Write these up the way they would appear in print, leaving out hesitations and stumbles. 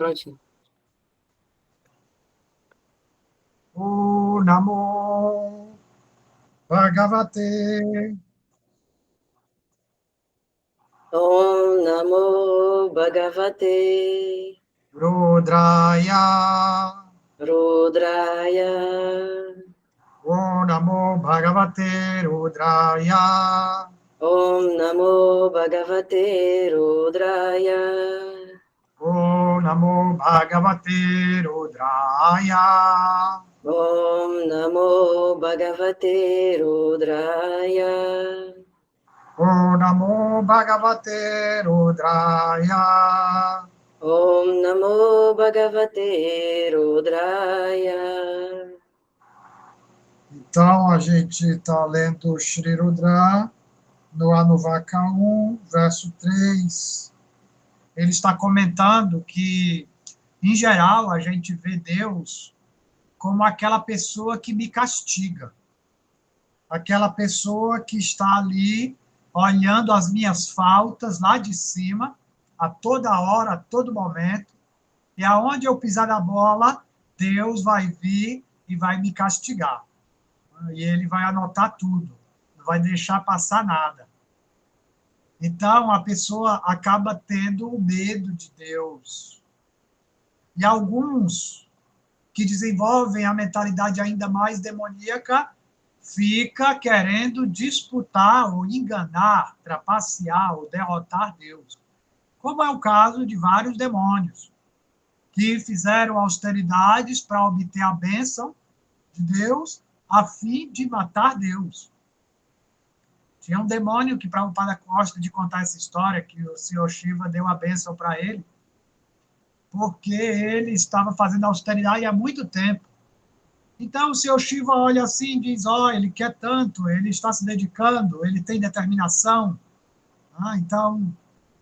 Prontinho. O Namo Bhagavate Om Namo Bhagavate Rudraya. Rudraya. O Namo Bhagavate Rudraya. Om Namo Bhagavate Rudraya. O Namo Bhagavate Rudraya. Om Namo Bhagavate Rudraya. O Namo Bhagavate Rudraya. Om Namo Bhagavate Rudraya. Então, a gente está lendo o Shri Rudra no Anuvaka 1, verso 3. Ele está comentando que, em geral, a gente vê Deus como aquela pessoa que me castiga, aquela pessoa que está ali olhando as minhas faltas lá de cima, a toda hora, a todo momento, e aonde eu pisar na bola, Deus vai vir e vai me castigar. E ele vai anotar tudo, não vai deixar passar nada. Então, a pessoa acaba tendo o medo de Deus. E alguns que desenvolvem a mentalidade ainda mais demoníaca fica querendo disputar ou enganar, trapacear ou derrotar Deus. Como é o caso de vários demônios que fizeram austeridades para obter a bênção de Deus a fim de matar Deus. Tinha um demônio que Prabhupada gosta de contar essa história, que o Senhor Shiva deu a bênção para ele, porque ele estava fazendo austeridade há muito tempo. Então, o Senhor Shiva olha assim e diz, ele quer tanto, ele está se dedicando, ele tem determinação, então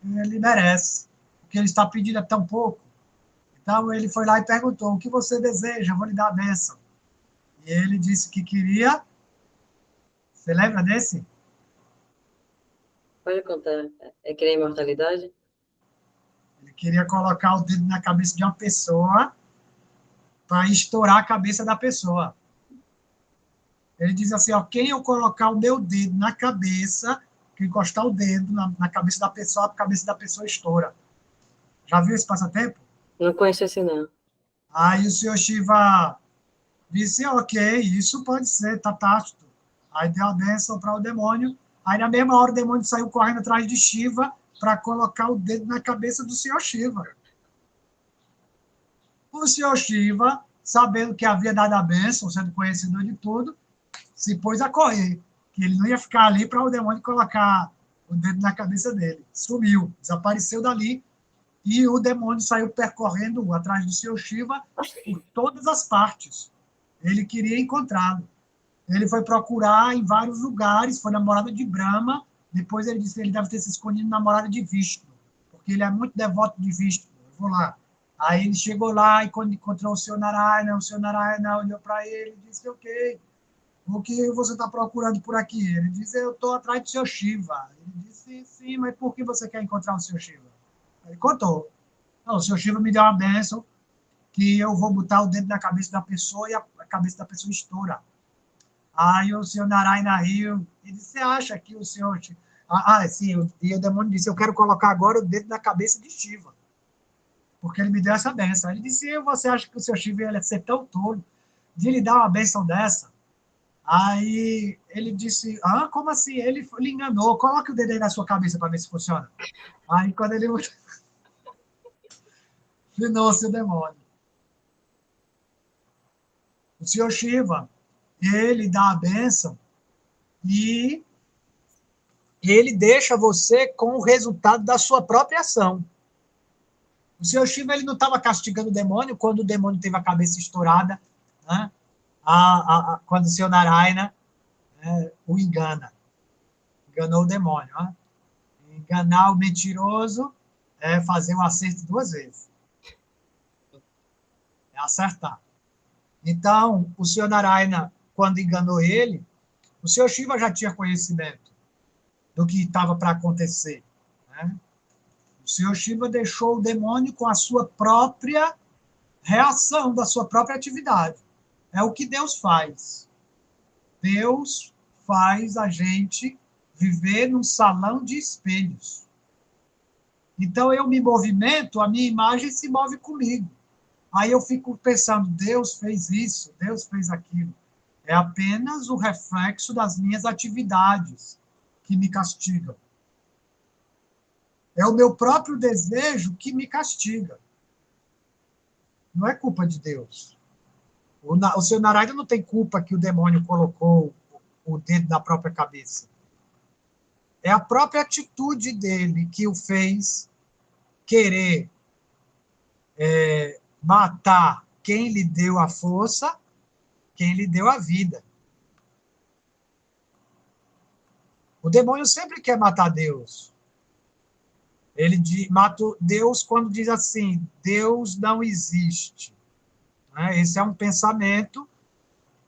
ele merece, porque ele está pedindo tão pouco. Então, ele foi lá e perguntou, o que você deseja? Eu vou lhe dar a bênção. E ele disse que queria, você lembra desse? Pode contar. É que nem imortalidade? Ele queria colocar o dedo na cabeça de uma pessoa para estourar a cabeça da pessoa. Ele diz assim, quem eu colocar o meu dedo na cabeça, que encostar o dedo na cabeça da pessoa, a cabeça da pessoa estoura. Já viu esse passatempo? Não conheço esse, não. Aí o senhor Shiva disse, ok, isso pode ser, tá tácito. Aí deu a bênção para o demônio. Aí na mesma hora o demônio saiu correndo atrás de Shiva para colocar o dedo na cabeça do senhor Shiva. O senhor Shiva, sabendo que havia dado a bênção, sendo conhecedor de tudo, se pôs a correr, que ele não ia ficar ali para o demônio colocar o dedo na cabeça dele. Sumiu, desapareceu dali, e o demônio saiu percorrendo atrás do seu Shiva por todas as partes. Ele queria encontrá-lo. Ele foi procurar em vários lugares, foi na morada de Brahma, depois ele disse que ele deve ter se escondido na morada de Vishnu, porque ele é muito devoto de Vishnu. Eu vou lá. Aí ele chegou lá e quando encontrou o Senhor Narayana olhou para ele e disse, ok, o que você está procurando por aqui? Ele disse, eu estou atrás do seu Shiva. Ele disse, sim, mas por que você quer encontrar o seu Shiva? Ele contou. Não, o seu Shiva me deu uma bênção que eu vou botar o dedo na cabeça da pessoa e a cabeça da pessoa estoura. Aí o senhor Narayana riu e disse, você acha que o senhor... sim, e o demônio disse, eu quero colocar agora o dedo na cabeça de Shiva, porque ele me deu essa bênção. Ele disse, e você acha que o seu Shiva ia ser tão tolo de lhe dar uma bênção dessa? Aí ele disse, como assim? Ele lhe enganou, coloque o dedo aí na sua cabeça para ver se funciona. Aí quando ele... Finou-se o demônio. O senhor Shiva, ele dá a bênção e ele deixa você com o resultado da sua própria ação. O senhor Shiva ele não estava castigando o demônio quando o demônio teve a cabeça estourada, né? Quando o senhor Narayana o engana. Enganou o demônio. Né? Enganar o mentiroso é fazer um acerto duas vezes. É acertar. Então, o senhor Narayana, quando enganou ele, o senhor Shiva já tinha conhecimento do que estava para acontecer. Né? O Senhor Shiva deixou o demônio com a sua própria reação, da sua própria atividade. É o que Deus faz. Deus faz a gente viver num salão de espelhos. Então, eu me movimento, a minha imagem se move comigo. Aí eu fico pensando, Deus fez isso, Deus fez aquilo. É apenas o reflexo das minhas atividades que me castigam. É o meu próprio desejo que me castiga. Não é culpa de Deus. O Sr. Narayana não tem culpa que o demônio colocou o dedo na própria cabeça. É a própria atitude dele que o fez querer matar quem lhe deu a força, quem lhe deu a vida. O demônio sempre quer matar Deus. Ele mata Deus quando diz assim, Deus não existe. Esse é um pensamento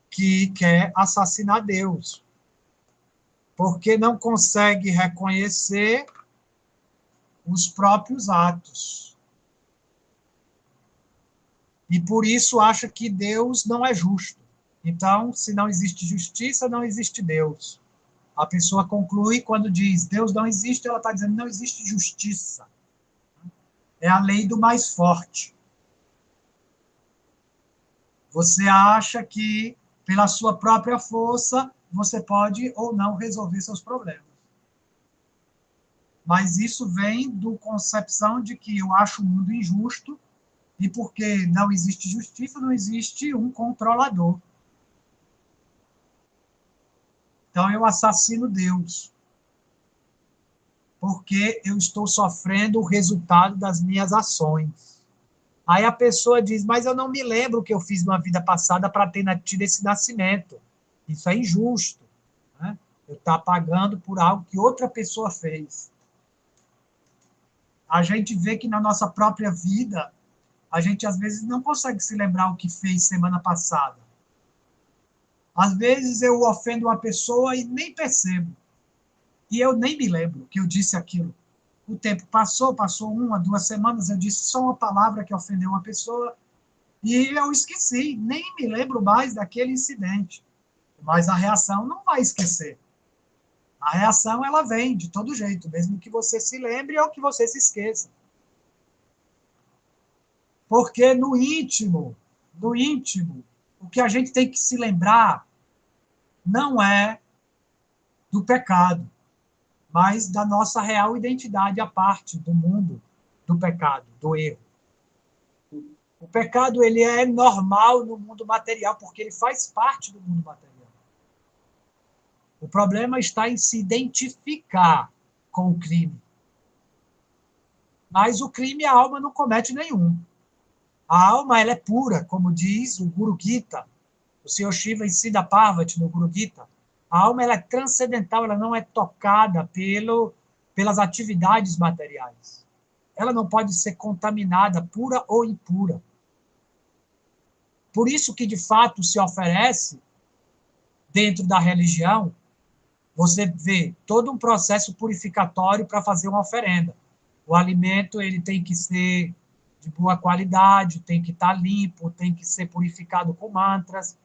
que quer assassinar Deus, porque não consegue reconhecer os próprios atos. E por isso acha que Deus não é justo. Então, se não existe justiça, não existe Deus. A pessoa conclui quando diz Deus não existe, ela está dizendo não existe justiça. É a lei do mais forte. Você acha que, pela sua própria força, você pode ou não resolver seus problemas. Mas isso vem da concepção de que eu acho o mundo injusto e porque não existe justiça, não existe um controlador. Então eu assassino Deus, porque eu estou sofrendo o resultado das minhas ações. Aí a pessoa diz, mas eu não me lembro o que eu fiz na vida passada para ter tido esse nascimento. Isso é injusto. Né? Eu estou pagando por algo que outra pessoa fez. A gente vê que na nossa própria vida, a gente às vezes não consegue se lembrar o que fez semana passada. Às vezes eu ofendo uma pessoa e nem percebo. E eu nem me lembro que eu disse aquilo. O tempo passou 1, 2 semanas, eu disse só uma palavra que ofendeu uma pessoa e eu esqueci, nem me lembro mais daquele incidente. Mas a reação não vai esquecer. A reação, ela vem de todo jeito, mesmo que você se lembre ou que você se esqueça. Porque no íntimo, o que a gente tem que se lembrar não é do pecado, mas da nossa real identidade à parte do mundo do pecado, do erro. O pecado, ele é normal no mundo material, porque ele faz parte do mundo material. O problema está em se identificar com o crime. Mas o crime a alma não comete nenhum. A alma, ela é pura, como diz o Guru Gita. O Sr. Shiva ensina a Parvati no Guru Gita. A alma, ela é transcendental, ela não é tocada pelas atividades materiais. Ela não pode ser contaminada, pura ou impura. Por isso que, de fato, se oferece, dentro da religião, você vê todo um processo purificatório para fazer uma oferenda. O alimento, ele tem que ser de boa qualidade, tem que estar limpo, tem que ser purificado com mantras,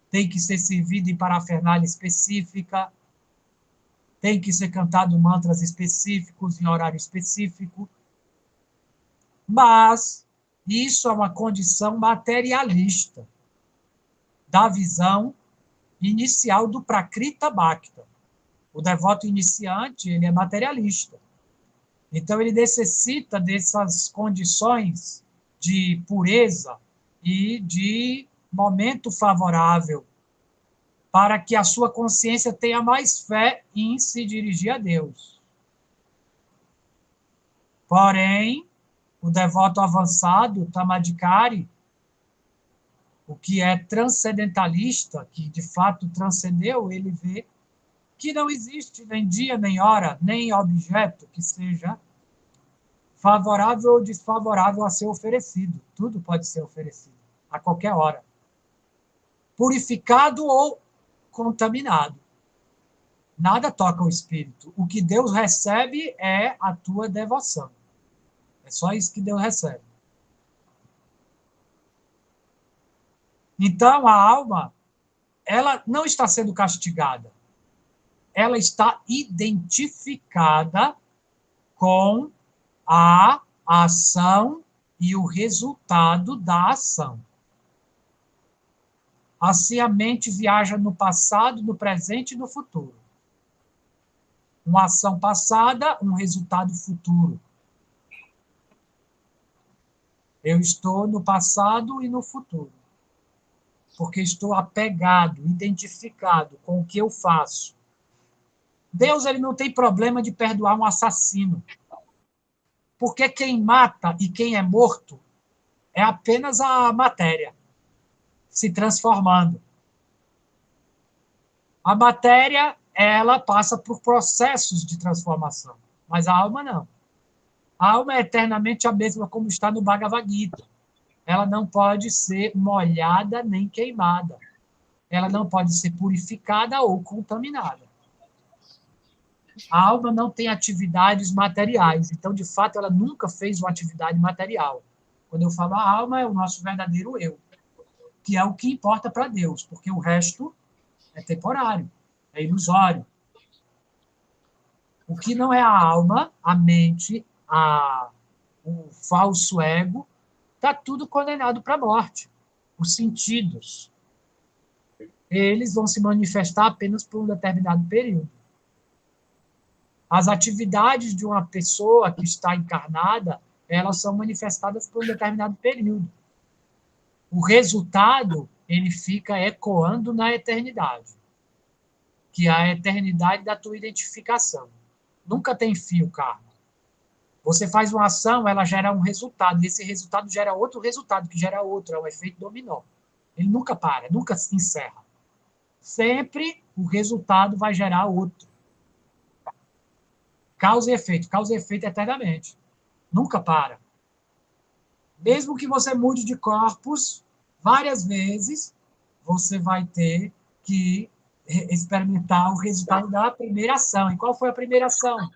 tem que ser servido em parafernália específica, tem que ser cantado mantras específicos em horário específico. Mas isso é uma condição materialista da visão inicial do Prakrita Bhakta. O devoto iniciante, ele é materialista. Então, ele necessita dessas condições de pureza e de momento favorável para que a sua consciência tenha mais fé em se dirigir a Deus. Porém, o devoto avançado, o Tamadikari, o que é transcendentalista, que de fato transcendeu, ele vê que não existe nem dia, nem hora, nem objeto que seja favorável ou desfavorável a ser oferecido. Tudo pode ser oferecido, a qualquer hora. Purificado ou contaminado. Nada toca o espírito. O que Deus recebe é a tua devoção. É só isso que Deus recebe. Então, a alma, ela não está sendo castigada. Ela está identificada com a ação e o resultado da ação. Assim, a mente viaja no passado, no presente e no futuro. Uma ação passada, um resultado futuro. Eu estou no passado e no futuro. Porque estou apegado, identificado com o que eu faço. Deus, ele não tem problema de perdoar um assassino. Porque quem mata e quem é morto é apenas a matéria se transformando. A matéria, ela passa por processos de transformação, mas a alma não. A alma é eternamente a mesma como está no Bhagavad Gita. Ela não pode ser molhada nem queimada. Ela não pode ser purificada ou contaminada. A alma não tem atividades materiais, então, de fato, ela nunca fez uma atividade material. Quando eu falo a alma, é o nosso verdadeiro eu, que é o que importa para Deus, porque o resto é temporário, é ilusório. O que não é a alma, a mente, o falso ego, está tudo condenado para a morte. Os sentidos, eles vão se manifestar apenas por um determinado período. As atividades de uma pessoa que está encarnada, elas são manifestadas por um determinado período. O resultado, ele fica ecoando na eternidade, que é a eternidade da tua identificação. Nunca tem fim o karma. Você faz uma ação, ela gera um resultado, e esse resultado gera outro resultado, que gera outro, é um efeito dominó. Ele nunca para, nunca se encerra. Sempre o resultado vai gerar outro. Causa e efeito eternamente. Nunca para. Mesmo que você mude de corpos várias vezes, você vai ter que experimentar o resultado da primeira ação. E qual foi a primeira ação?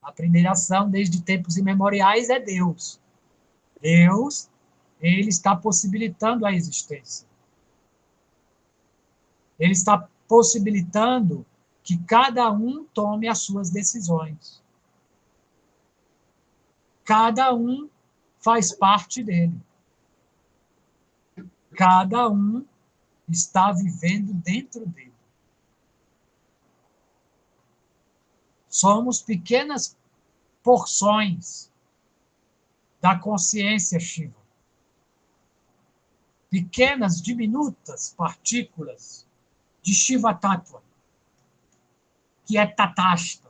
A primeira ação, desde tempos imemoriais, é Deus. Deus, ele está possibilitando a existência. Ele está possibilitando que cada um tome as suas decisões. Cada um faz parte dele. Cada um está vivendo dentro dele. Somos pequenas porções da consciência Shiva. Pequenas, diminutas partículas de Shiva Tattva, que é Tatasta.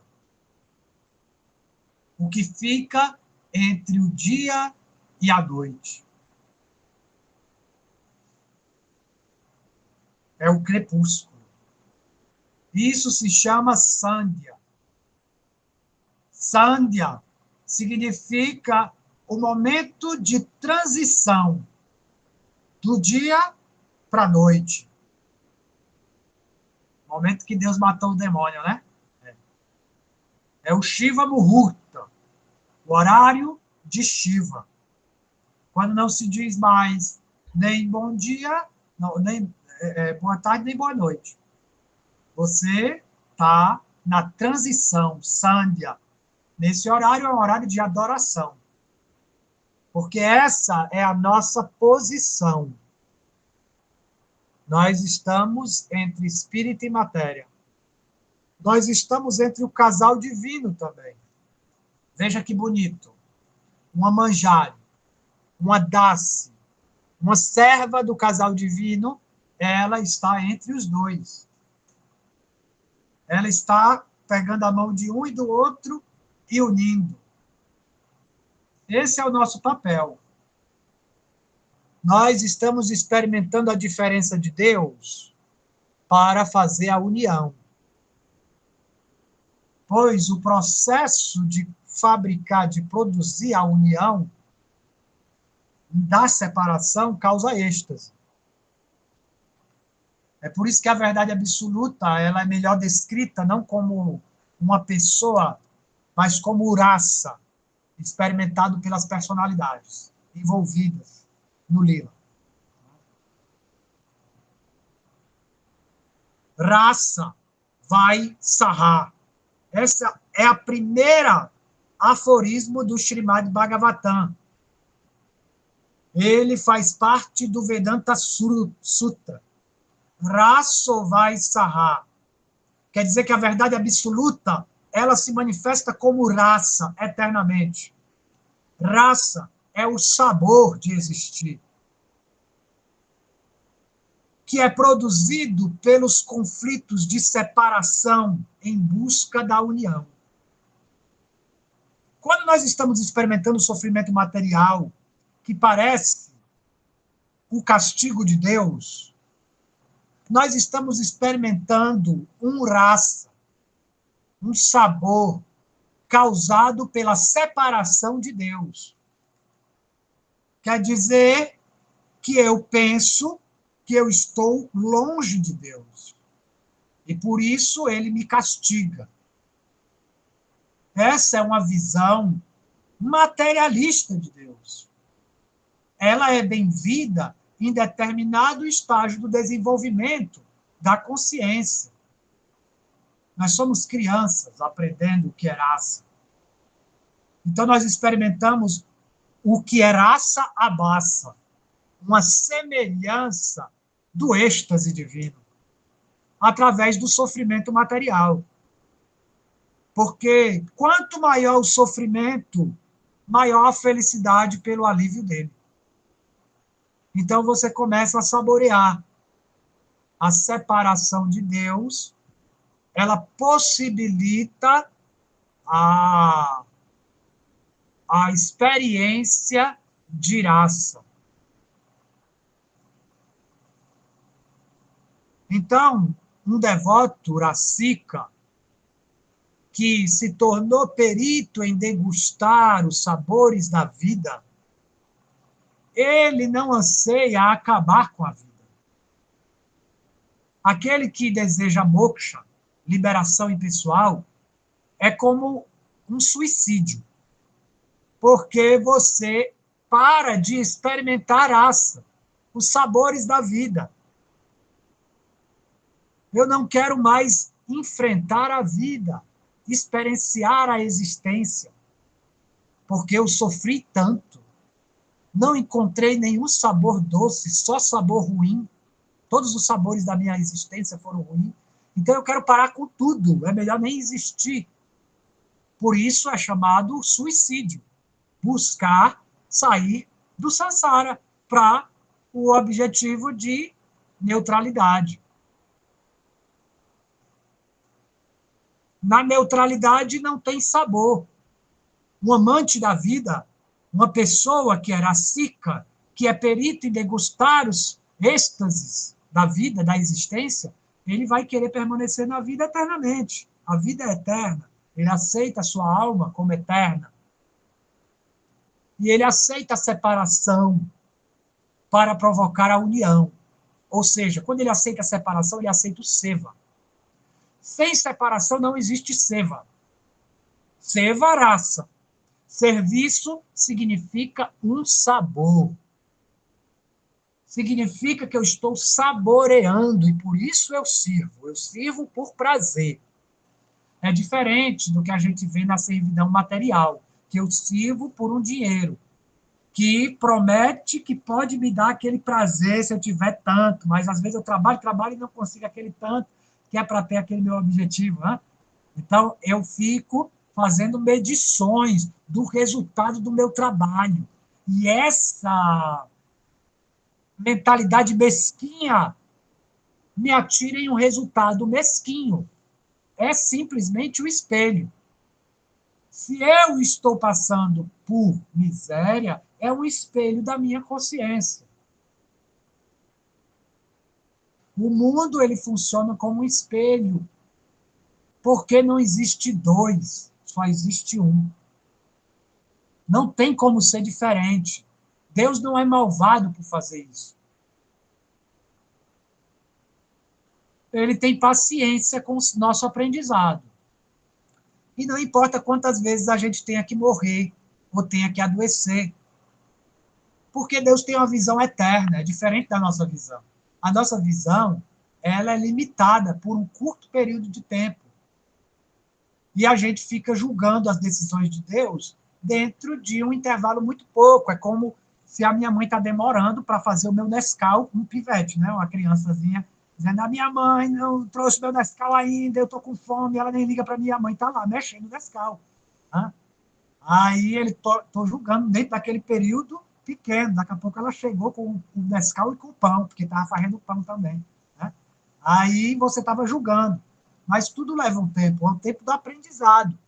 O que fica entre o dia e a noite. É o crepúsculo. Isso se chama Sandhya. Sandhya significa o momento de transição do dia para a noite. O momento que Deus matou o demônio, né? É o Shiva Muhurta, o horário de Shiva. Quando não se diz mais nem bom dia, não, nem boa tarde, nem boa noite. Você está na transição, Sandhya. Nesse horário é um horário de adoração. Porque essa é a nossa posição. Nós estamos entre espírito e matéria. Nós estamos entre o casal divino também. Veja que bonito. Uma manjari, uma dasi, uma serva do casal divino, ela está entre os dois. Ela está pegando a mão de um e do outro e unindo. Esse é o nosso papel. Nós estamos experimentando a diferença de Deus para fazer a união. Pois o processo de fabricar, de produzir a união da separação causa êxtase. É por isso que a verdade absoluta ela é melhor descrita não como uma pessoa, mas como raça, experimentado pelas personalidades envolvidas no Lila. Raça vai sarrar. Essa é a primeira aforismo do Srimad Bhagavatam. Ele faz parte do Vedanta Sutra. Raso vai sarrar. Quer dizer que a verdade absoluta, ela se manifesta como raça, eternamente. Raça é o sabor de existir, que é produzido pelos conflitos de separação em busca da união. Quando nós estamos experimentando o sofrimento material, que parece o castigo de Deus, nós estamos experimentando um raça, um sabor causado pela separação de Deus. Quer dizer que eu penso que eu estou longe de Deus. E por isso ele me castiga. Essa é uma visão materialista de Deus. Ela é bem-vinda em determinado estágio do desenvolvimento da consciência. Nós somos crianças aprendendo o que é raça. Então, nós experimentamos o que é raça abassa, uma semelhança do êxtase divino, através do sofrimento material. Porque quanto maior o sofrimento, maior a felicidade pelo alívio dele. Então, você começa a saborear a separação de Deus, ela possibilita a experiência de raça. Então, um devoto racica, que se tornou perito em degustar os sabores da vida, ele não anseia acabar com a vida. Aquele que deseja moksha, liberação impessoal, é como um suicídio, porque você para de experimentar raça, os sabores da vida. Eu não quero mais enfrentar a vida, experienciar a existência, porque eu sofri tanto. Não encontrei nenhum sabor doce, só sabor ruim. Todos os sabores da minha existência foram ruins. Então eu quero parar com tudo, é melhor nem existir. Por isso é chamado suicídio. Buscar sair do samsara para o objetivo de neutralidade. Na neutralidade não tem sabor. Um amante da vida, uma pessoa que é racica, que é perito em degustar os êxtases da vida, da existência, ele vai querer permanecer na vida eternamente. A vida é eterna. Ele aceita a sua alma como eterna. E ele aceita a separação para provocar a união. Ou seja, quando ele aceita a separação, ele aceita o seva. Sem separação não existe seva. Seva, raça. Serviço significa um sabor. Significa que eu estou saboreando e por isso eu sirvo. Eu sirvo por prazer. É diferente do que a gente vê na servidão material, que eu sirvo por um dinheiro, que promete que pode me dar aquele prazer se eu tiver tanto, mas às vezes eu trabalho e não consigo aquele tanto, que é para ter aquele meu objetivo. Né? Então, eu fico fazendo medições do resultado do meu trabalho. E essa mentalidade mesquinha me atira em um resultado mesquinho. É simplesmente o espelho. Se eu estou passando por miséria, é um espelho da minha consciência. O mundo ele funciona como um espelho, porque não existe dois, só existe um. Não tem como ser diferente. Deus não é malvado por fazer isso. ele tem paciência com o nosso aprendizado. E não importa quantas vezes a gente tenha que morrer ou tenha que adoecer, porque Deus tem uma visão eterna, é diferente da nossa visão. A nossa visão, ela é limitada por um curto período de tempo. E a gente fica julgando as decisões de Deus dentro de um intervalo muito pouco. É como se a minha mãe está demorando para fazer o meu Nescau, um pivete, né? Uma criançazinha dizendo, a minha mãe não trouxe o meu Nescau ainda, eu estou com fome, ela nem liga para minha mãe, está lá mexendo no Nescau. Né? Aí ele estou julgando dentro daquele período pequeno. Daqui a pouco ela chegou com o Nescau e com o pão, porque estava fazendo pão também. Né? Aí você estava julgando. Mas tudo leva um tempo, é um tempo do aprendizado.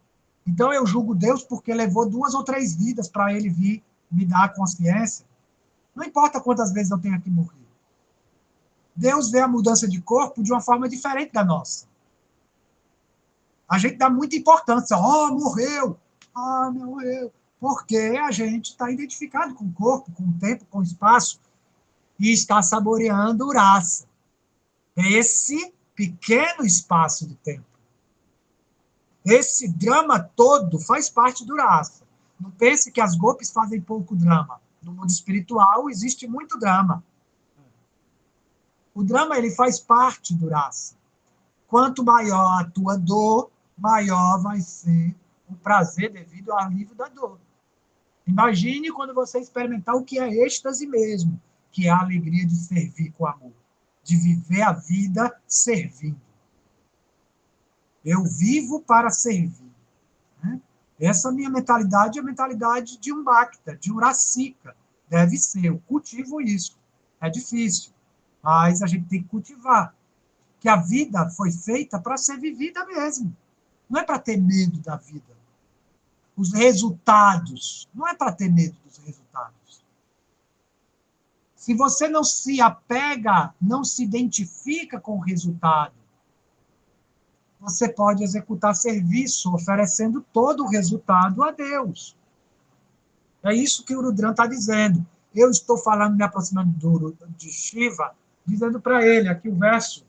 Então eu julgo Deus porque levou 2 ou 3 vidas para ele vir me dar a consciência. Não importa quantas vezes eu tenha que morrer. Deus vê a mudança de corpo de uma forma diferente da nossa. A gente dá muita importância. Oh, morreu! Ah, morreu! Porque a gente está identificado com o corpo, com o tempo, com o espaço e está saboreando Urasa. Esse pequeno espaço de tempo. Esse drama todo faz parte do Urasa. Não pense que as golpes fazem pouco drama. No mundo espiritual existe muito drama. O drama ele faz parte do Urasa. Quanto maior a tua dor, maior vai ser o prazer devido ao alívio da dor. Imagine quando você experimentar o que é êxtase mesmo, que é a alegria de servir com amor, de viver a vida servindo. Eu vivo para servir. Né? Essa minha mentalidade é a mentalidade de um Bhakta, de um Rasika. Deve ser, eu cultivo isso. É difícil, mas a gente tem que cultivar. Que a vida foi feita para ser vivida mesmo. Não é para ter medo da vida. Os resultados, não é para ter medo dos resultados. Se você não se apega, não se identifica com o resultado, você pode executar serviço oferecendo todo o resultado a Deus. É isso que o Rudran está dizendo. Eu estou falando, me aproximando de Shiva, dizendo para ele, aqui o verso,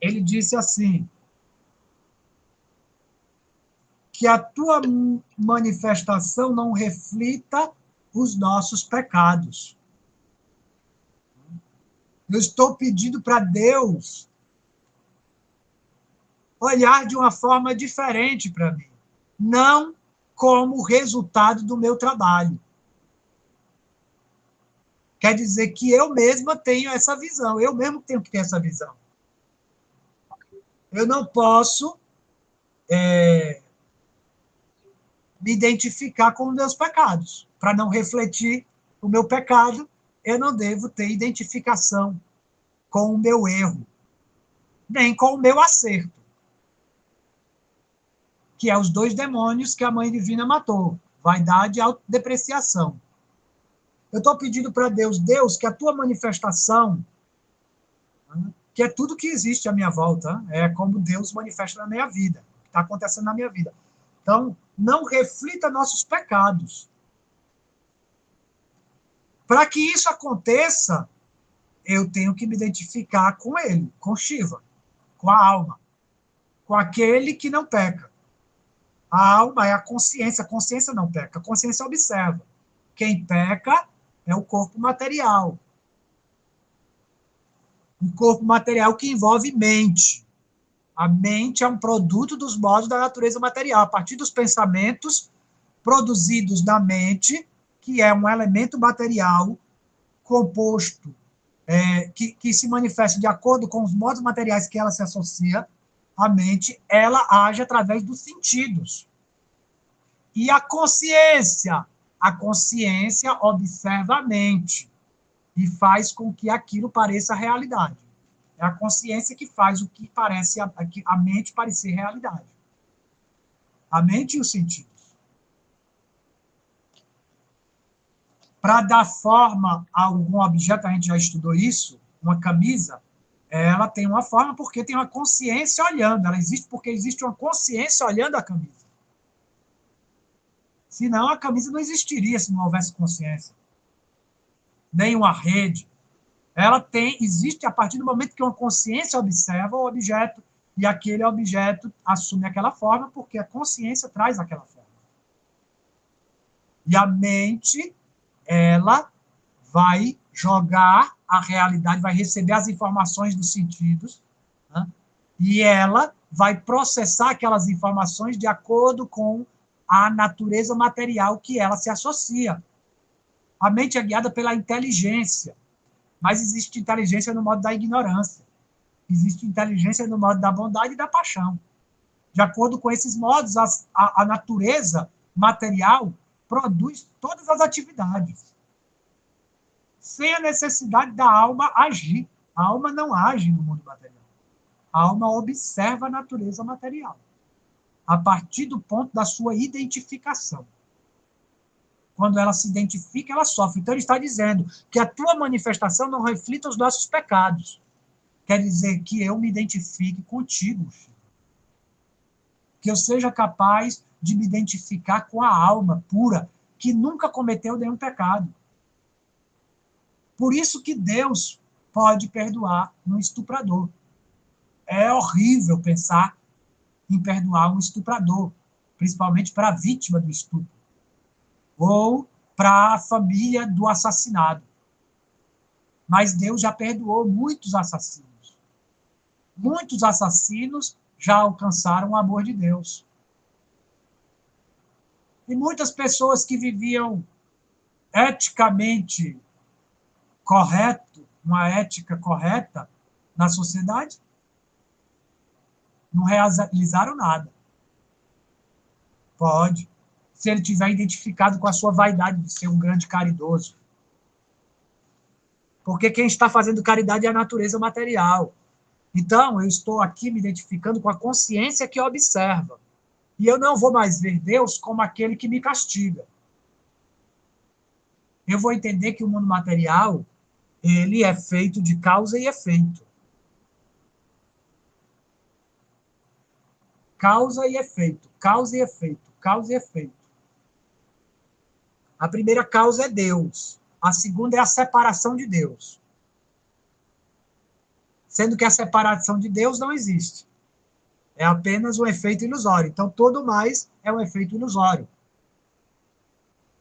ele disse assim, que a tua manifestação não reflita os nossos pecados. Eu estou pedindo para Deus olhar de uma forma diferente para mim, não como resultado do meu trabalho. Quer dizer que eu mesma tenho essa visão, eu mesmo tenho que ter essa visão. Eu não posso me identificar com os meus pecados. Para não refletir o meu pecado, eu não devo ter identificação com o meu erro, nem com o meu acerto, que é os 2 demônios que a Mãe Divina matou, vaidade e autodepreciação. Eu estou pedindo para Deus, Deus, que a tua manifestação, que é tudo que existe à minha volta, é como Deus manifesta na minha vida, o que está acontecendo na minha vida. Então, não reflita nossos pecados. Para que isso aconteça, eu tenho que me identificar com ele, com Shiva, com a alma, com aquele que não peca. A alma é a consciência não peca, a consciência observa. Quem peca é o corpo material. Um corpo material que envolve mente. A mente é um produto dos modos da natureza material, a partir dos pensamentos produzidos na mente, que é um elemento material composto, que se manifesta de acordo com os modos materiais que ela se associa, a mente, ela age através dos sentidos. E a consciência observa a mente e faz com que aquilo pareça realidade. É a consciência que faz o que parece a mente parecer realidade. A mente e os sentidos. Para dar forma a algum objeto, a gente já estudou isso, uma camisa, ela tem uma forma porque tem uma consciência olhando. Ela existe porque existe uma consciência olhando a camisa. Senão a camisa não existiria se não houvesse consciência. Nem uma rede, existe a partir do momento que uma consciência observa o objeto, e aquele objeto assume aquela forma, porque a consciência traz aquela forma. E a mente, ela vai jogar a realidade, vai receber as informações dos sentidos, né? E ela vai processar aquelas informações de acordo com a natureza material que ela se associa. A mente é guiada pela inteligência, mas existe inteligência no modo da ignorância. Existe inteligência no modo da bondade e da paixão. De acordo com esses modos, a natureza material produz todas as atividades, sem a necessidade da alma agir. A alma não age no mundo material. A alma observa a natureza material, a partir do ponto da sua identificação. Quando ela se identifica, ela sofre. Então, ele está dizendo que a tua manifestação não reflita os nossos pecados. Quer dizer que eu me identifique contigo, filho. Que eu seja capaz de me identificar com a alma pura, que nunca cometeu nenhum pecado. Por isso que Deus pode perdoar um estuprador. É horrível pensar em perdoar um estuprador, principalmente para a vítima do estupro, ou para a família do assassinado. Mas Deus já perdoou muitos assassinos. Muitos assassinos já alcançaram o amor de Deus. E muitas pessoas que viviam eticamente correto, uma ética correta na sociedade, não realizaram nada. Pode, se ele tiver identificado com a sua vaidade de ser um grande caridoso. Porque quem está fazendo caridade é a natureza material. Então, eu estou aqui me identificando com a consciência que observa. E eu não vou mais ver Deus como aquele que me castiga. Eu vou entender que o mundo material, ele é feito de causa e efeito. Causa e efeito, causa e efeito, causa e efeito. A primeira causa é Deus. A segunda é a separação de Deus. Sendo que a separação de Deus não existe. É apenas um efeito ilusório. Então, todo mais é um efeito ilusório.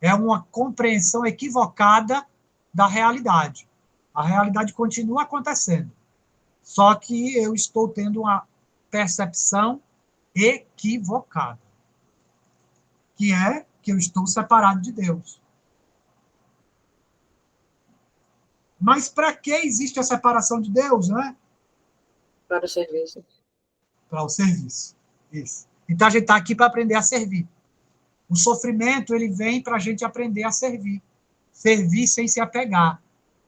É uma compreensão equivocada da realidade. A realidade continua acontecendo. Só que eu estou tendo uma percepção equivocada, que é que eu estou separado de Deus. Mas para que existe a separação de Deus, né? Para o serviço. Para o serviço. Isso. Então a gente está aqui para aprender a servir. O sofrimento, ele vem para a gente aprender a servir. Servir sem se apegar.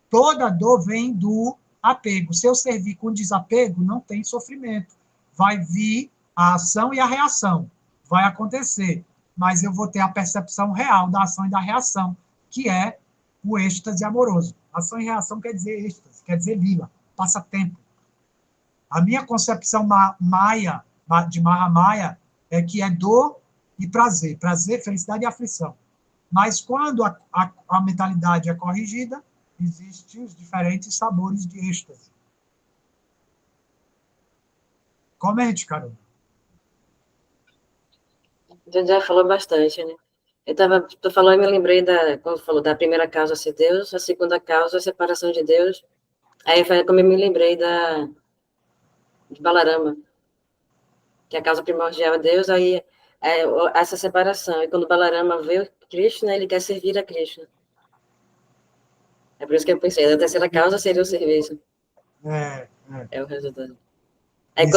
Toda dor vem do apego. Se eu servir com desapego, não tem sofrimento. Vai vir a ação e a reação. Vai acontecer. Mas eu vou ter a percepção real da ação e da reação, que é o êxtase amoroso. Ação e reação quer dizer êxtase, quer dizer lila, passatempo. A minha concepção maia, de Mahamaya, é que é dor e prazer. Prazer, felicidade e aflição. Mas quando a mentalidade é corrigida, existem os diferentes sabores de êxtase. Comente, Carol. Então, já falou bastante, né? Tu falou e me lembrei quando falou da primeira causa ser Deus, a segunda causa a separação de Deus. Aí foi como eu me lembrei de Balarama, que a causa primordial é Deus, aí essa separação. E quando Balarama vê o Krishna, ele quer servir a Krishna. É por isso que eu pensei, a terceira causa seria o serviço. É o resultado. Aí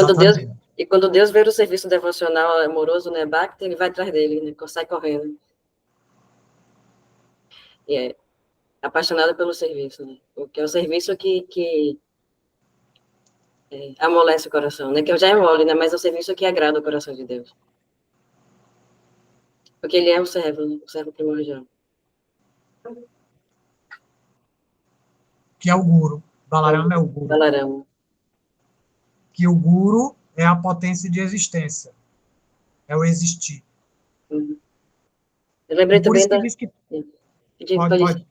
quando Deus vê o serviço devocional amoroso, né, Bhakti, ele vai atrás dele, né, sai correndo. E é apaixonado pelo serviço, né? Porque é o serviço que amolece o coração, né? Que eu já é mole, né? Mas é o serviço que agrada o coração de Deus. Porque ele é o servo, né? O servo primordial. Que é o guru. Balarama é o guru. Balarama. Que o guru é a potência de existência. É o existir. Uhum. Eu lembrei E por também isso que diz que... Pode.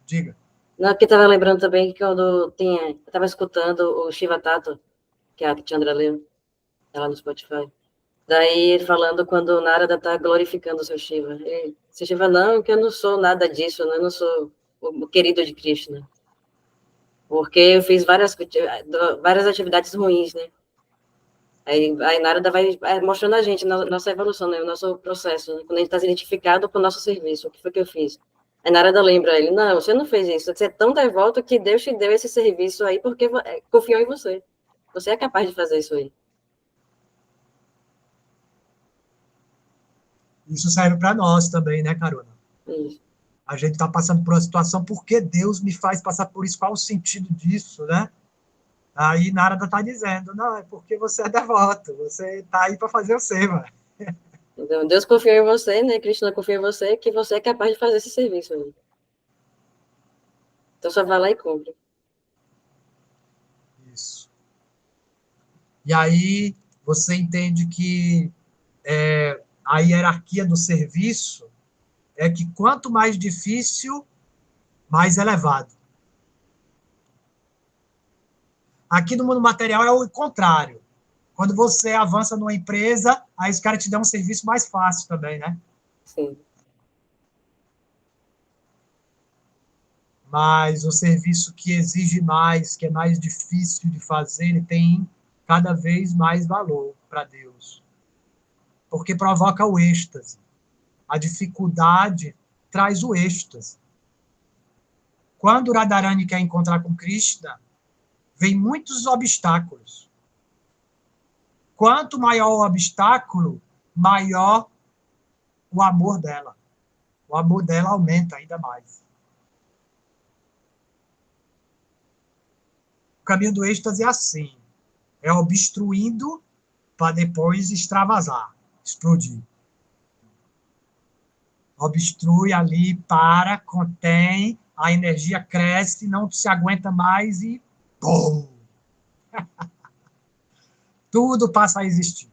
Diga. Não, porque estava lembrando também que quando tinha... Eu estava escutando o Shiva Tato, que é a Chandra leu, ela no Spotify. Daí ele falando quando Narada está glorificando o seu Shiva. Ele, se Shiva, não, que eu não sou nada disso, né? Eu não sou o querido de Krishna. Porque eu fiz várias atividades ruins, né? Aí Narada vai mostrando a gente, nossa evolução, né? O nosso processo, né? Quando a gente está se identificado com o nosso serviço, o que foi que eu fiz? Aí Narada lembra ele, não, você não fez isso, você é tão devoto que Deus te deu esse serviço aí porque confiou em você. Você é capaz de fazer isso aí. Isso serve para nós também, né, Carona? Isso. A gente está passando por uma situação, por que Deus me faz passar por isso? Qual o sentido disso, né? Aí Narada está dizendo, não, é porque você é devoto, você está aí para fazer o seva. Então, Deus confiou em você, né? Krishna confiou em você, que você é capaz de fazer esse serviço aí. Então, só vai lá e cumpre. Isso. E aí você entende que a hierarquia do serviço é que quanto mais difícil, mais elevado. Aqui no mundo material é o contrário. Quando você avança numa empresa, aí os caras te dão um serviço mais fácil também, né? Sim. Mas o serviço que exige mais, que é mais difícil de fazer, ele tem cada vez mais valor para Deus. Porque provoca o êxtase. A dificuldade traz o êxtase. Quando Radharani quer encontrar com Krishna, vem muitos obstáculos. Quanto maior o obstáculo, maior o amor dela. O amor dela aumenta ainda mais. O caminho do êxtase é assim. É obstruindo para depois extravasar, explodir. Obstrui ali, para, contém, a energia cresce, não se aguenta mais e pum! Tudo passa a existir.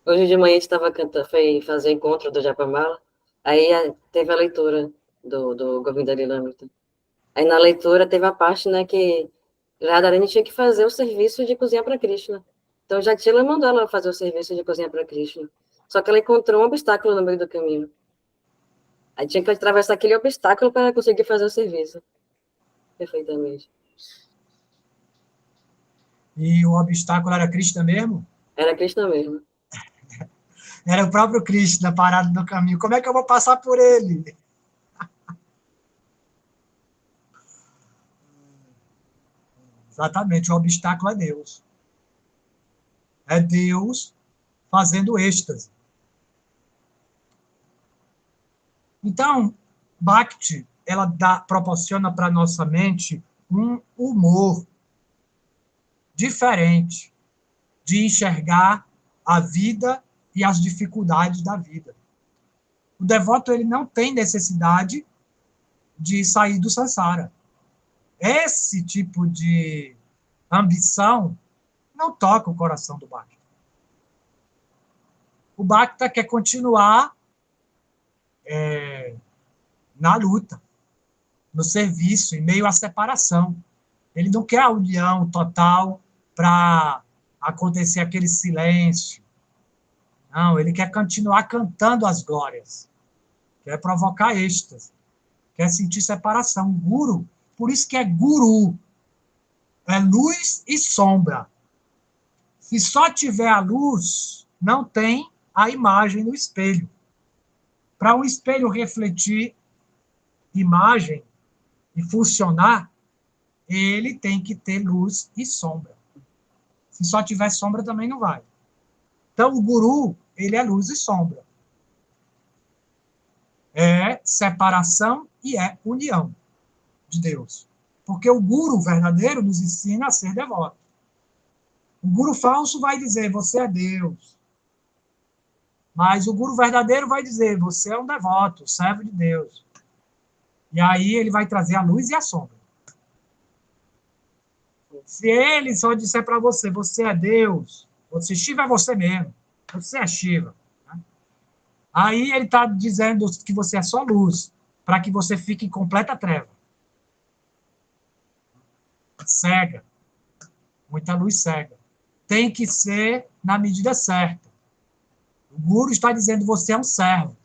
Hoje de manhã a gente estava cantando, foi fazer encontro do Japamala, aí teve a leitura do Govinda Lilamrita. Aí na leitura teve a parte, né, que Radharani tinha que fazer o serviço de cozinhar para Krishna. Então Jatila mandou ela fazer o serviço de cozinhar para Krishna. Só que ela encontrou um obstáculo no meio do caminho. Aí tinha que atravessar aquele obstáculo para conseguir fazer o serviço. Perfeitamente. E o obstáculo era Krishna mesmo? Era Krishna mesmo. Era o próprio Krishna parado no caminho. Como é que eu vou passar por ele? Exatamente, o obstáculo é Deus. É Deus fazendo êxtase. Então, Bhakti, ela proporciona para a nossa mente um humor diferente de enxergar a vida e as dificuldades da vida. O devoto ele não tem necessidade de sair do samsara. Esse tipo de ambição não toca o coração do Bhakta. O Bhakta quer continuar na luta, no serviço, em meio à separação. Ele não quer a união total para acontecer aquele silêncio. Não, ele quer continuar cantando as glórias. Quer provocar êxtase. Quer sentir separação. Guru, por isso que é guru. É luz e sombra. Se só tiver a luz, não tem a imagem no espelho. Para um espelho refletir imagem e funcionar, ele tem que ter luz e sombra. Se só tiver sombra, também não vai. Então, o guru, ele é luz e sombra. É separação e é união de Deus. Porque o guru verdadeiro nos ensina a ser devoto. O guru falso vai dizer, você é Deus. Mas o guru verdadeiro vai dizer, você é um devoto, servo de Deus. E aí ele vai trazer a luz e a sombra. Se ele só disser para você, você é Deus, você Shiva é você mesmo, você é Shiva. Né? Aí ele está dizendo que você é só luz. para que você fique em completa treva. Cega. Muita luz cega. Tem que ser na medida certa. O guru está dizendo, você é um servo.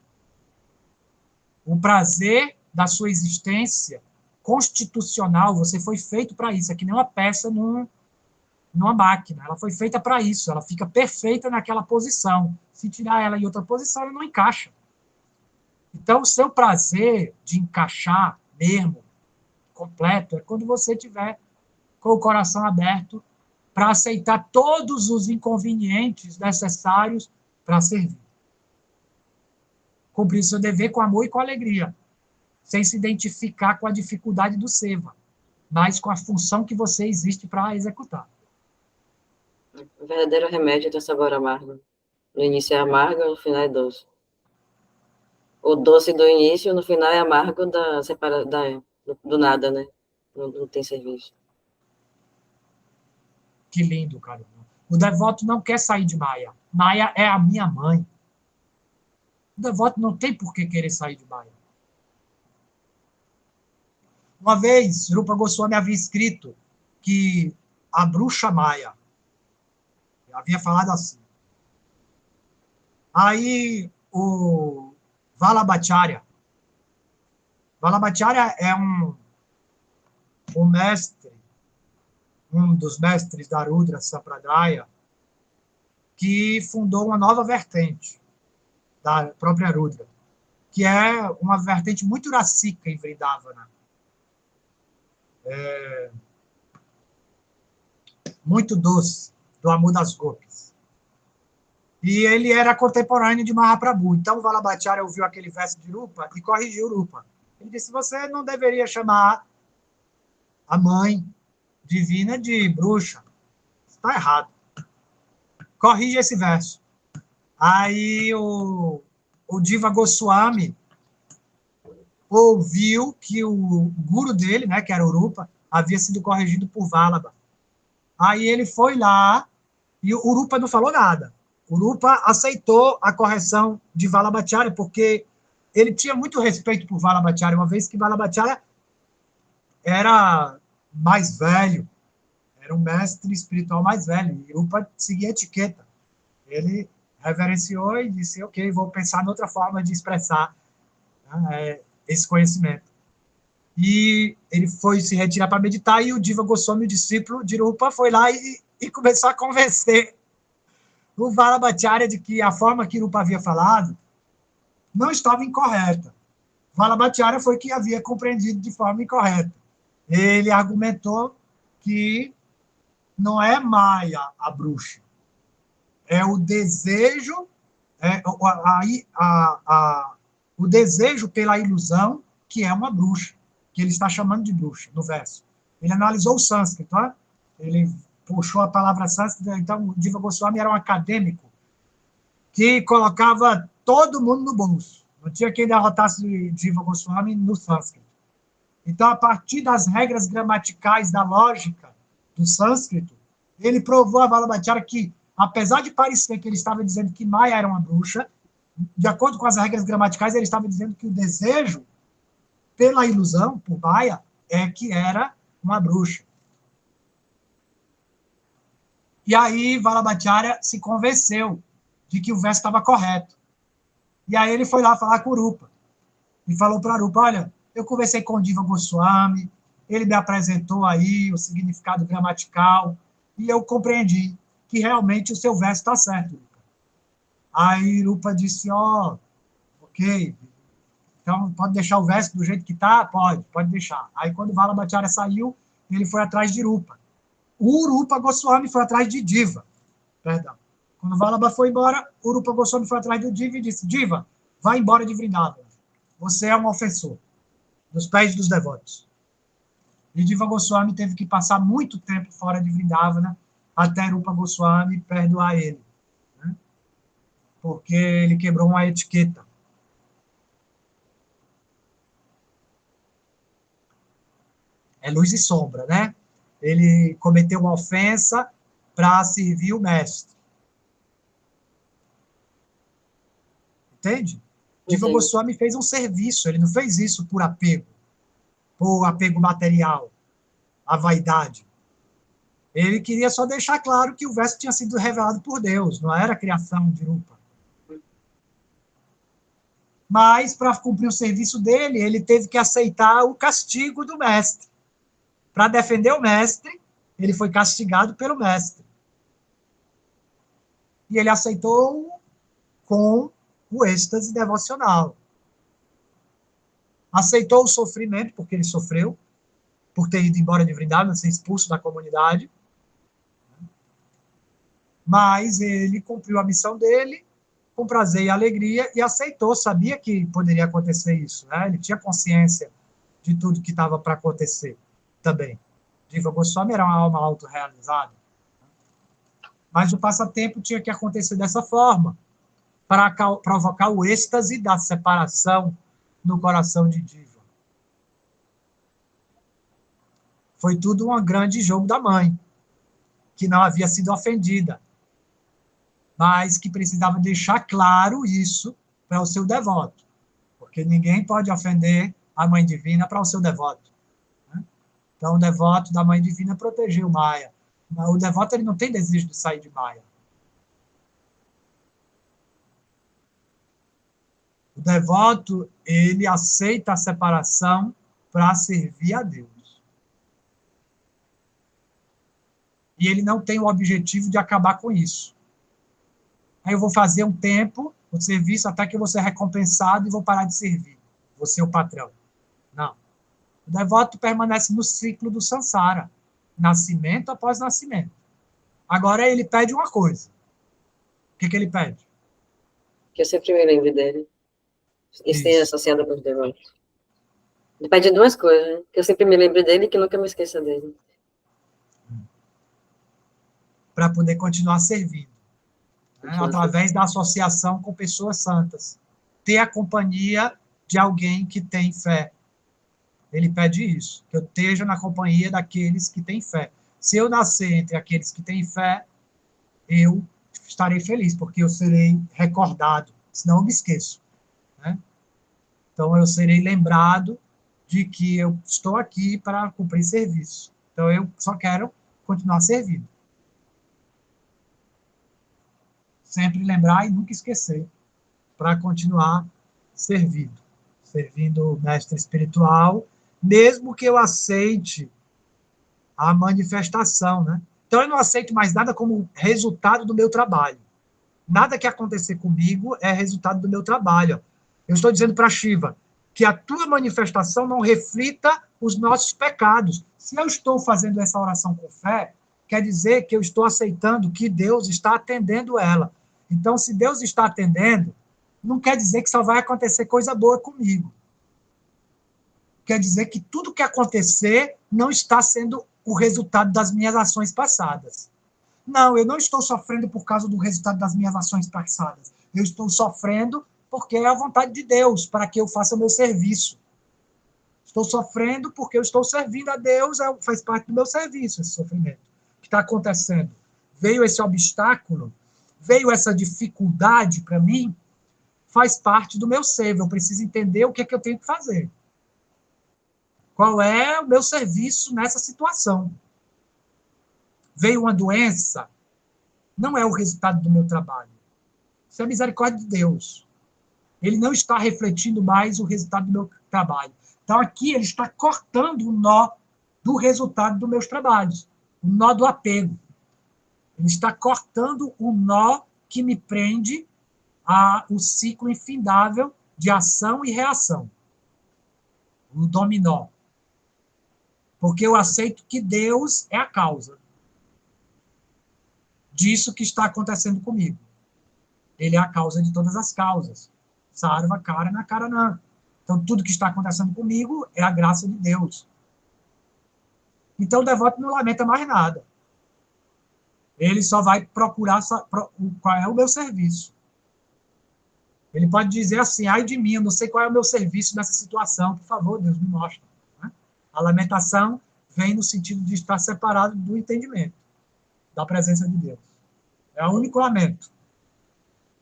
O prazer da sua existência constitucional, você foi feito para isso. É que nem uma peça numa máquina. Ela foi feita para isso. Ela fica perfeita naquela posição. Se tirar ela em outra posição, ela não encaixa. Então, o seu prazer de encaixar mesmo, completo, é quando você tiver com o coração aberto para aceitar todos os inconvenientes necessários para servir. Cumprir seu dever com amor e com alegria, sem se identificar com a dificuldade do seva, mas com a função que você existe para executar. O verdadeiro remédio tem sabor amargo. No início é amargo, no final é doce. O doce do início, no final é amargo do nada, né? Não tem serviço. Que lindo, cara. O devoto não quer sair de Maia. Maia é a minha mãe. O devoto não tem por que querer sair de Maia. Uma vez, Rupa Goswami havia escrito que a bruxa Maia havia falado assim. Aí, o Vallabhacharya é um mestre, um dos mestres da Rudra Sampradaya, que fundou uma nova vertente da própria Rudra, que é uma vertente muito racica em Vrindavana. Muito doce, do amor das gopis. E ele era contemporâneo de Mahaprabhu. Então, Vallabhacharya ouviu aquele verso de Rupa e corrigiu Rupa. Ele disse, você não deveria chamar a mãe divina de bruxa. Está errado. Corrige esse verso. Aí o Diva Goswami ouviu que o guru dele, né, que era o Rupa, havia sido corrigido por Vallabha. Aí ele foi lá e o Rupa não falou nada. O Rupa aceitou a correção de Vallabhacharya, porque ele tinha muito respeito por Vallabhacharya, uma vez que Vallabhacharya era mais velho, era um mestre espiritual mais velho, e Rupa seguia a etiqueta. Ele reverenciou e disse, ok, vou pensar em outra forma de expressar, né, esse conhecimento. E ele foi se retirar para meditar, e o Diva Goswami, o discípulo de Rupa, foi lá e começou a convencer o Vallabhacharya de que a forma que Rupa havia falado não estava incorreta. Vallabhacharya foi que havia compreendido de forma incorreta. Ele argumentou que não é Maya a bruxa, é o desejo, o desejo pela ilusão que é uma bruxa, que ele está chamando de bruxa, no verso. Ele analisou o sânscrito, tá? Ele puxou a palavra sânscrito, então o Diva Goswami era um acadêmico que colocava todo mundo no bolso. Não tinha quem derrotasse Diva Goswami no sânscrito. Então, a partir das regras gramaticais da lógica do sânscrito, ele provou a Vallabhacharya que, apesar de parecer que ele estava dizendo que Maya era uma bruxa, de acordo com as regras gramaticais, ele estava dizendo que o desejo pela ilusão, por Maya, é que era uma bruxa. E aí, Vallabhacharya se convenceu de que o verso estava correto. E aí ele foi lá falar com o Rupa. E falou para Rupa, olha, eu conversei com o Diva Goswami, ele me apresentou aí o significado gramatical, e eu compreendi que realmente o seu verso está certo, Rupa. Aí Rupa disse, ok, então pode deixar o verso do jeito que está? Pode deixar. Aí quando Vallabhacharya saiu, ele foi atrás de Rupa. O Rupa Goswami foi atrás de Diva. Perdão. Quando Vallabha foi embora, o Rupa Goswami foi atrás do Diva e disse, Diva, vai embora de Vrindavana. Você é um ofensor dos pés dos devotos. E Diva Goswami teve que passar muito tempo fora de Vrindavana até Rupa Goswami perdoar ele. Né? Porque ele quebrou uma etiqueta. É luz e sombra, né? Ele cometeu uma ofensa para servir o mestre. Entende? Diva Sim. Goswami fez um serviço, ele não fez isso por apego material, a vaidade. Ele queria só deixar claro que o verso tinha sido revelado por Deus, não era a criação de Rupa. Mas, para cumprir o serviço dele, ele teve que aceitar o castigo do mestre. Para defender o mestre, ele foi castigado pelo mestre. E ele aceitou com o êxtase devocional. Aceitou o sofrimento, porque ele sofreu, por ter ido embora de Vrindavan, ser expulso da comunidade. Mas ele cumpriu a missão dele com prazer e alegria e aceitou, sabia que poderia acontecer isso, né? Ele tinha consciência de tudo que estava para acontecer também. Diva Goswami era uma alma autorrealizada. Mas o passatempo tinha que acontecer dessa forma, para provocar o êxtase da separação no coração de Diva. Foi tudo um grande jogo da mãe, que não havia sido ofendida, mas que precisava deixar claro isso para o seu devoto, porque ninguém pode ofender a Mãe Divina para o seu devoto. Né? Então, o devoto da Mãe Divina protegeu Maya. O devoto ele não tem desejo de sair de Maya. O devoto, ele aceita a separação para servir a Deus. E ele não tem o objetivo de acabar com isso. Aí eu vou fazer um tempo, o serviço, até que eu vou ser recompensado e vou parar de servir. Vou ser o patrão. Não. O devoto permanece no ciclo do samsara. Nascimento após nascimento. Agora ele pede uma coisa. O que ele pede? Que eu sempre me lembre dele. Esteja Isso. associado com os devotos. Ele pede duas coisas, né? Que eu sempre me lembre dele e que nunca me esqueça dele. Para poder continuar servindo. Né? Através da associação com pessoas santas. Ter a companhia de alguém que tem fé. Ele pede isso, que eu esteja na companhia daqueles que têm fé. Se eu nascer entre aqueles que têm fé, eu estarei feliz, porque eu serei recordado, senão eu me esqueço. Né? Então, eu serei lembrado de que eu estou aqui para cumprir serviço. Então, eu só quero continuar servindo. Sempre lembrar e nunca esquecer, para continuar servindo o mestre espiritual, mesmo que eu aceite a manifestação, né? Então, eu não aceito mais nada como resultado do meu trabalho. Nada que acontecer comigo é resultado do meu trabalho. Eu estou dizendo para Shiva que a tua manifestação não reflita os nossos pecados. Se eu estou fazendo essa oração com fé, quer dizer que eu estou aceitando que Deus está atendendo ela. Então, se Deus está atendendo, não quer dizer que só vai acontecer coisa boa comigo. Quer dizer que tudo que acontecer não está sendo o resultado das minhas ações passadas. Não, eu não estou sofrendo por causa do resultado das minhas ações passadas. Eu estou sofrendo porque é a vontade de Deus para que eu faça o meu serviço. Estou sofrendo porque eu estou servindo a Deus, faz parte do meu serviço esse sofrimento. O que está acontecendo? Veio esse obstáculo, veio essa dificuldade para mim, faz parte do meu ser. Eu preciso entender o que é que eu tenho que fazer. Qual é o meu serviço nessa situação? Veio uma doença, não é o resultado do meu trabalho. Isso é a misericórdia de Deus. Ele não está refletindo mais o resultado do meu trabalho. Então, aqui, ele está cortando o nó do resultado dos meus trabalhos, o nó do apego. Ele está cortando o nó que me prende ao ciclo infindável de ação e reação. O dominó. Porque eu aceito que Deus é a causa disso que está acontecendo comigo. Ele é a causa de todas as causas. Sarva, Karana, Karanam. Então, tudo que está acontecendo comigo é a graça de Deus. Então, o devoto não lamenta mais nada. Ele só vai procurar qual é o meu serviço. Ele pode dizer assim, ai de mim, eu não sei qual é o meu serviço nessa situação. Por favor, Deus, me mostra. A lamentação vem no sentido de estar separado do entendimento, da presença de Deus. É o único lamento.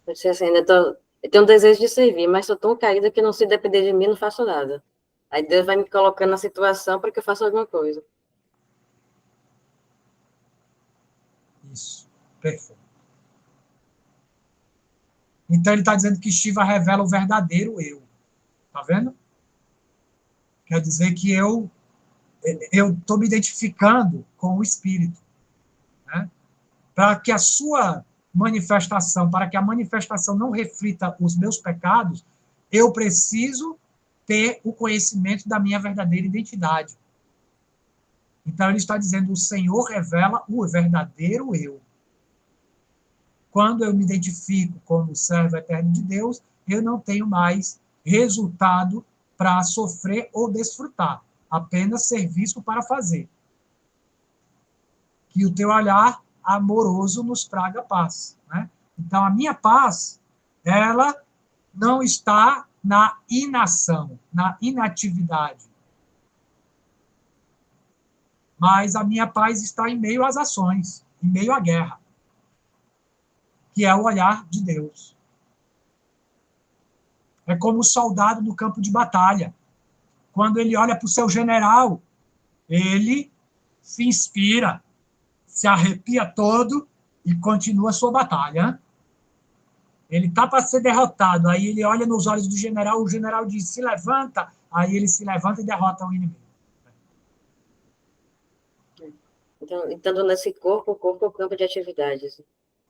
Assim, ainda Eu tenho um desejo de servir, mas sou tão caída que não se depender de mim, não faço nada. Aí Deus vai me colocando na situação para que eu faça alguma coisa. Isso. Perfeito. Então, ele está dizendo que Shiva revela o verdadeiro eu. Tá vendo? Quer dizer que eu estou me identificando com o Espírito. Né? Para que a sua manifestação, para que a manifestação não reflita os meus pecados, eu preciso ter o conhecimento da minha verdadeira identidade. Então, ele está dizendo, o Senhor revela o verdadeiro eu. Quando eu me identifico como servo eterno de Deus, eu não tenho mais resultado para sofrer ou desfrutar, apenas serviço para fazer. Que o teu olhar amoroso nos traga paz. Né? Então, a minha paz, ela não está na inação, na inatividade. Mas a minha paz está em meio às ações, em meio à guerra, que é o olhar de Deus. É como o soldado no campo de batalha. Quando ele olha para o seu general, ele se inspira, se arrepia todo e continua a sua batalha. Ele está para ser derrotado, aí ele olha nos olhos do general, o general diz, se levanta, aí ele se levanta e derrota o inimigo. Então, estando nesse corpo, o corpo é o campo de atividades.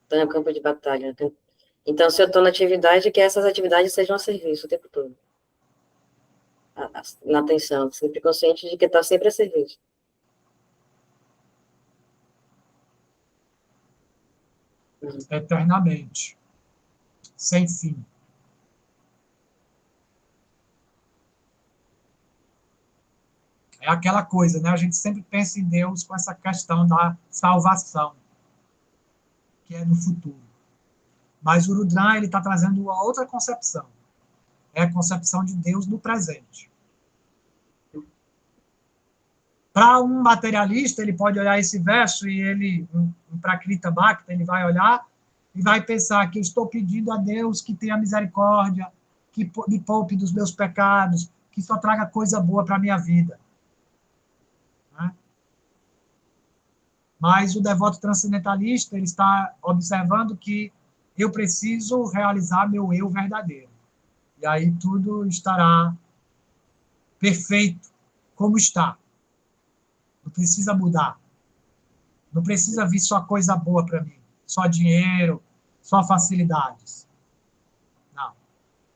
Então, é o campo de batalha. Então, se eu estou na atividade, que essas atividades sejam a serviço o tempo todo. Na atenção, sempre consciente de que está sempre a serviço. Eternamente. Sem fim. É aquela coisa, né? A gente sempre pensa em Deus com essa questão da salvação, que é no futuro. Mas o Rudran, ele está trazendo uma outra concepção. É a concepção de Deus no presente. Para um materialista, ele pode olhar esse verso e ele, um Prakrita Bhakta, ele vai olhar e vai pensar que eu estou pedindo a Deus que tenha misericórdia, que me poupe dos meus pecados, que só traga coisa boa para a minha vida. Né? Mas o devoto transcendentalista, ele está observando que eu preciso realizar meu eu verdadeiro. E aí tudo estará perfeito como está. Não precisa mudar. Não precisa vir só coisa boa para mim. Só dinheiro, só facilidades. Não.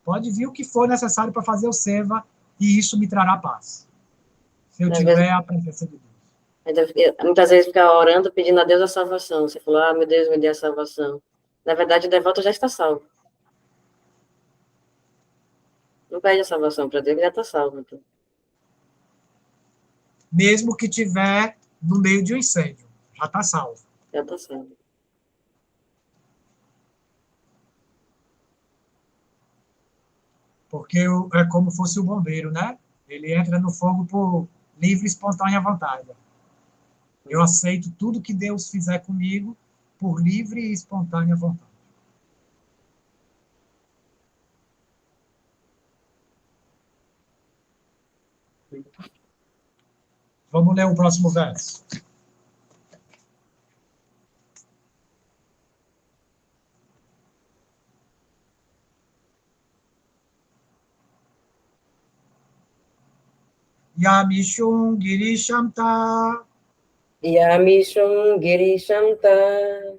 Pode vir o que for necessário para fazer o seva e isso me trará paz. Se eu tiver a presença de Deus. Muitas vezes ficar orando, pedindo a Deus a salvação. Você falou, meu Deus, me dê a salvação. Na verdade, o devoto já está salvo. Não pede a salvação para Deus, ele já está salvo. Então. Mesmo que tiver no meio de um incêndio, já está salvo. Já está salvo. Porque é como fosse o bombeiro, né? Ele entra no fogo por livre e espontânea vontade. Eu aceito tudo que Deus fizer comigo por livre e espontânea vontade. Vamos ler o próximo verso. Yamishum Girishamta Yamishum Girishamta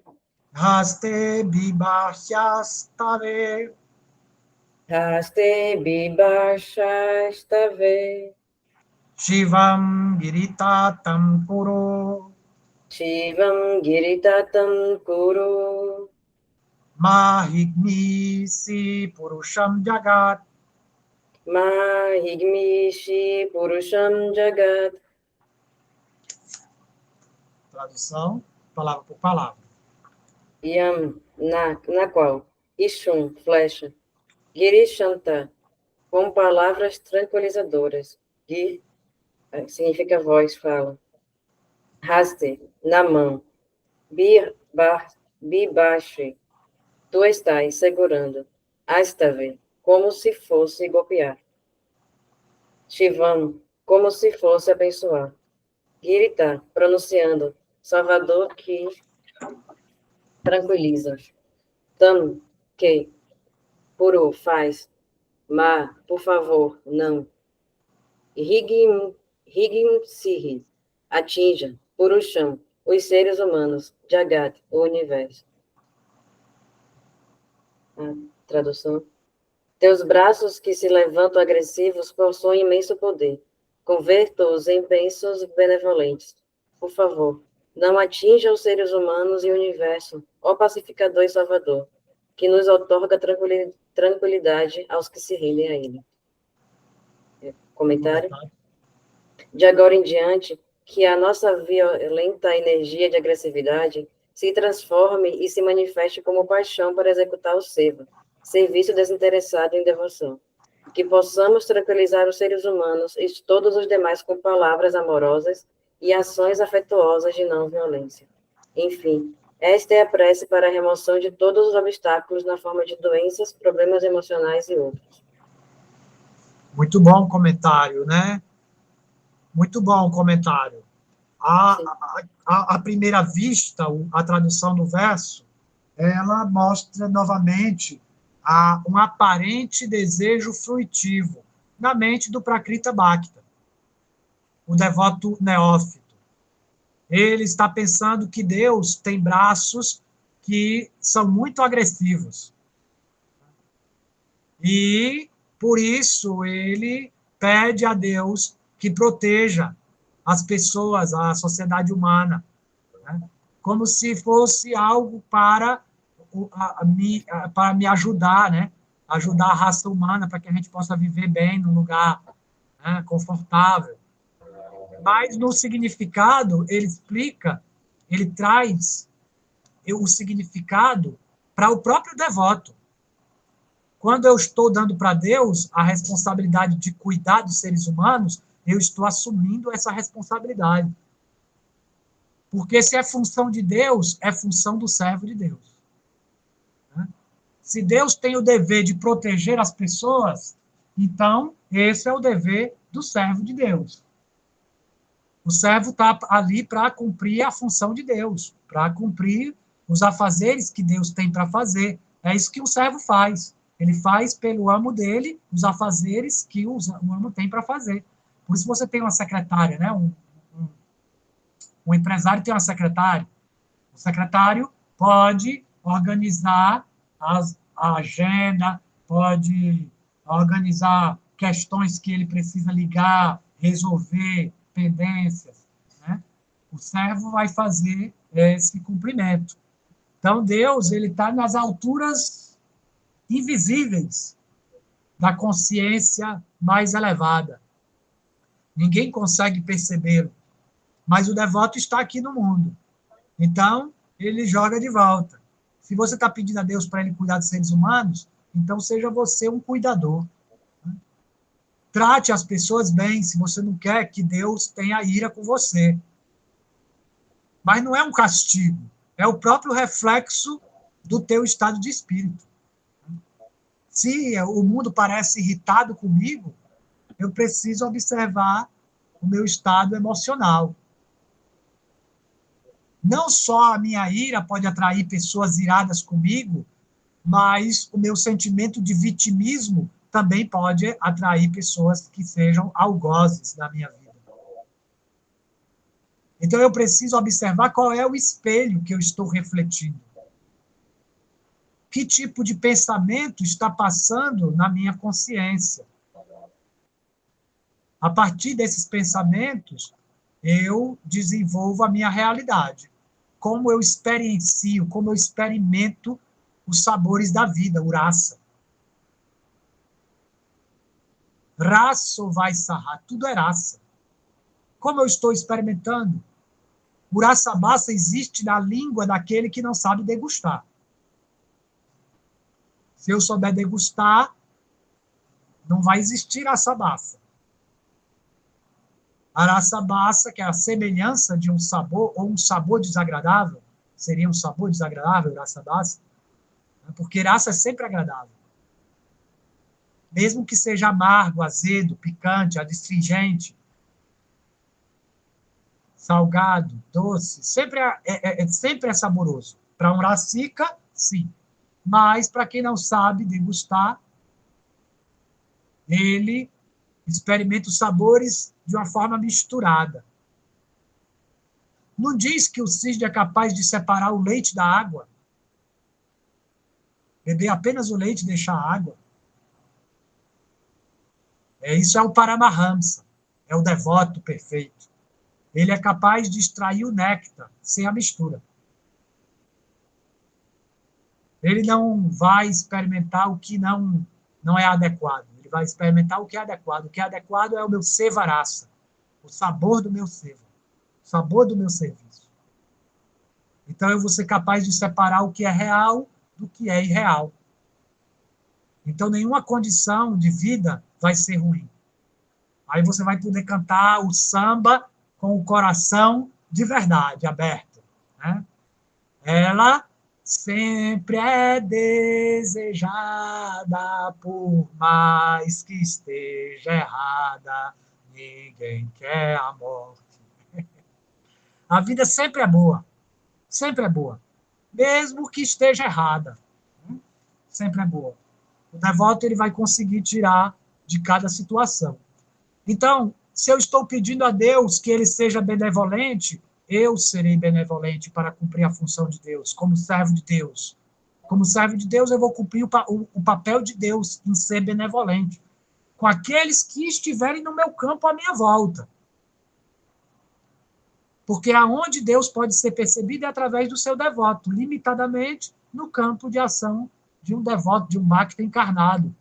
Haste Bibashyastave Haste Bibashastave Shivam Giritatam Kuro Shivam Giritatam Kuru Mahigmisi Purusham Jagat Mahigmishi Purusham Jagat. Tradução, palavra por palavra. Yam, na qual? Ishum, flecha. Girishanta, com palavras tranquilizadoras. Gir, significa voz, fala. Haste, na mão. Bibashi, tu estás segurando. Astave, como se fosse golpear. Shivam, como se fosse abençoar. Girita, pronunciando. Salvador, que tranquiliza. Tam, que. Puru, faz. Ma, por favor, não. Higim, Higim Sihi, atinja, Purusham, os seres humanos. Jagat, o universo. A tradução. Teus braços que se levantam agressivos possuem imenso poder. Converta-os em bênçãos benevolentes. Por favor, não atinja os seres humanos e o universo, ó pacificador e salvador, que nos outorga tranquilidade aos que se rendem a ele. Comentário. De agora em diante, que a nossa violenta energia de agressividade se transforme e se manifeste como paixão para executar o seva, serviço desinteressado em devoção. Que possamos tranquilizar os seres humanos e todos os demais com palavras amorosas e ações afetuosas de não violência. Enfim, esta é a prece para a remoção de todos os obstáculos na forma de doenças, problemas emocionais e outros. Muito bom comentário, né? Muito bom comentário. À primeira vista, a tradução do verso, ela mostra novamente um aparente desejo fruitivo na mente do Prakrita Bhakta, o devoto neófito. Ele está pensando que Deus tem braços que são muito agressivos. E, por isso, ele pede a Deus que proteja as pessoas, a sociedade humana, né? Como se fosse algo para me ajudar, né? Ajudar a raça humana para que a gente possa viver bem num lugar, né, confortável. Mas no significado, ele explica, ele traz o significado para o próprio devoto. Quando eu estou dando para Deus a responsabilidade de cuidar dos seres humanos, eu estou assumindo essa responsabilidade. Porque se é função de Deus, é função do servo de Deus. Se Deus tem o dever de proteger as pessoas, então esse é o dever do servo de Deus. O servo está ali para cumprir a função de Deus, para cumprir os afazeres que Deus tem para fazer. É isso que o servo faz. Ele faz pelo amo dele os afazeres que o amo tem para fazer. Por isso você tem uma secretária, né? Um empresário tem uma secretária. O secretário pode organizar a agenda, pode organizar questões que ele precisa ligar, resolver, pendências, né? O servo vai fazer esse cumprimento. Então, Deus, ele está nas alturas invisíveis da consciência mais elevada. Ninguém consegue percebê-lo, mas o devoto está aqui no mundo. Então, ele joga de volta. Se você está pedindo a Deus para ele cuidar dos seres humanos, então seja você um cuidador. Trate as pessoas bem, se você não quer que Deus tenha ira com você. Mas não é um castigo, é o próprio reflexo do teu estado de espírito. Se o mundo parece irritado comigo, eu preciso observar o meu estado emocional. Não só a minha ira pode atrair pessoas iradas comigo, mas o meu sentimento de vitimismo também pode atrair pessoas que sejam algozes na minha vida. Então, eu preciso observar qual é o espelho que eu estou refletindo. Que tipo de pensamento está passando na minha consciência? A partir desses pensamentos, eu desenvolvo a minha realidade. Como eu experiencio, como eu experimento os sabores da vida, o rasa. Raso vai sarrar, tudo é raça. Como eu estou experimentando? O rasa massa existe na língua daquele que não sabe degustar. Se eu souber degustar, não vai existir rasa massa. A rasa massa, que é a semelhança de um sabor, ou um sabor desagradável, seria um sabor desagradável, rasa massa, porque raça é sempre agradável. mesmo que seja amargo, azedo, picante, adstringente, salgado, doce, sempre é saboroso. Para um racica, sim. Mas, para quem não sabe degustar, ele experimenta os sabores de uma forma misturada. Não diz que o cisne é capaz de separar o leite da água? Beber apenas o leite e deixar a água? Isso é o Paramahamsa, é o devoto perfeito. Ele é capaz de extrair o néctar sem a mistura. Ele não vai experimentar o que não é adequado. Ele vai experimentar o que é adequado. O que é adequado é o meu sevarasa, o sabor do meu seva, o sabor do meu serviço. Então, eu vou ser capaz de separar o que é real do que é irreal. Então, nenhuma condição de vida vai ser ruim. Aí você vai poder cantar o samba com o coração de verdade, aberto. Né? Ela sempre é desejada, por mais que esteja errada, ninguém quer a morte. A vida sempre é boa, mesmo que esteja errada, sempre é boa. O devoto ele vai conseguir tirar de cada situação. Então, se eu estou pedindo a Deus que ele seja benevolente, eu serei benevolente para cumprir a função de Deus, como servo de Deus. Como servo de Deus, eu vou cumprir o papel de Deus em ser benevolente com aqueles que estiverem no meu campo à minha volta. Porque aonde Deus pode ser percebido é através do seu devoto, limitadamente no campo de ação de um devoto, de um bhakta encarnado.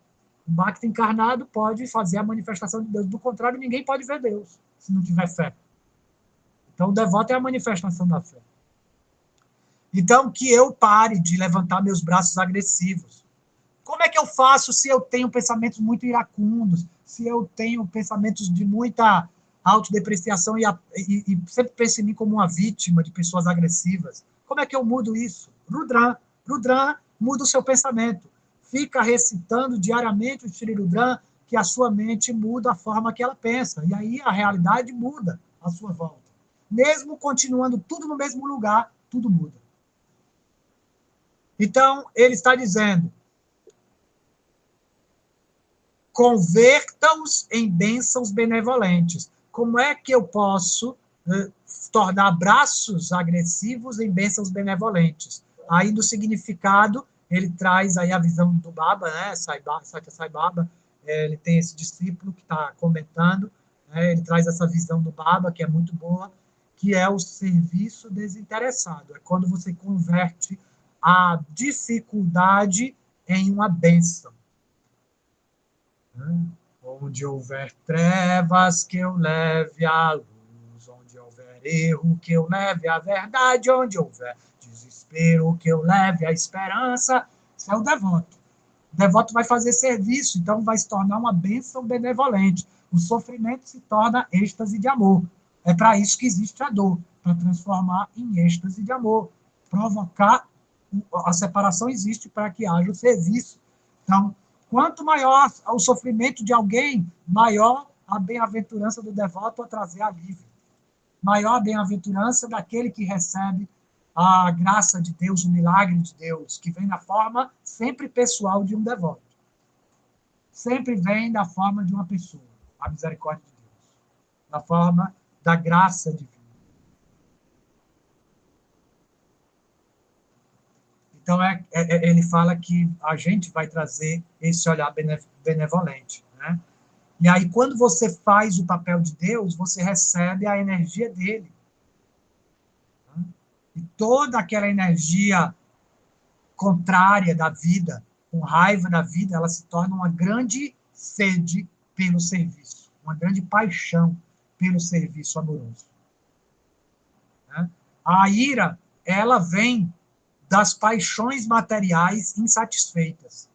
O bhakta encarnado pode fazer a manifestação de Deus. Do contrário, ninguém pode ver Deus, se não tiver fé. Então, o devoto é a manifestação da fé. Então, que eu pare de levantar meus braços agressivos. Como é que eu faço se eu tenho pensamentos muito iracundos, se eu tenho pensamentos de muita autodepreciação e sempre penso em mim como uma vítima de pessoas agressivas? Como é que eu mudo isso? Rudra muda o seu pensamento. Fica recitando diariamente o Shri Rudra, que a sua mente muda a forma que ela pensa. E aí a realidade muda à sua volta. Mesmo continuando tudo no mesmo lugar, tudo muda. Então, ele está dizendo, converta-os em bênçãos benevolentes. Como é que eu posso tornar braços agressivos em bênçãos benevolentes? Aí, do significado, ele traz aí a visão do Baba, né? Satya Sai Baba, ele tem esse discípulo que está comentando, né? Ele traz essa visão do Baba, que é muito boa, que é o serviço desinteressado. É quando você converte a dificuldade em uma bênção. Onde houver trevas, que eu leve a luz. Onde houver erro, que eu leve a verdade. Onde houver desespero, que eu leve a esperança. Isso é o devoto. O devoto vai fazer serviço, então vai se tornar uma bênção benevolente. O sofrimento se torna êxtase de amor. É para isso que existe a dor, para transformar em êxtase de amor. Provocar, a separação existe para que haja o serviço. Então, quanto maior o sofrimento de alguém, maior a bem-aventurança do devoto a trazer alívio. Maior a bem-aventurança daquele que recebe a graça de Deus, o milagre de Deus, que vem na forma sempre pessoal de um devoto. Sempre vem da forma de uma pessoa, a misericórdia de Deus. Na forma da graça divina. Então, ele fala que a gente vai trazer esse olhar benevolente. Né? E aí, quando você faz o papel de Deus, você recebe a energia dele. E toda aquela energia contrária da vida, com raiva da vida, ela se torna uma grande sede pelo serviço, uma grande paixão pelo serviço amoroso. Né? A ira, ela vem das paixões materiais insatisfeitas.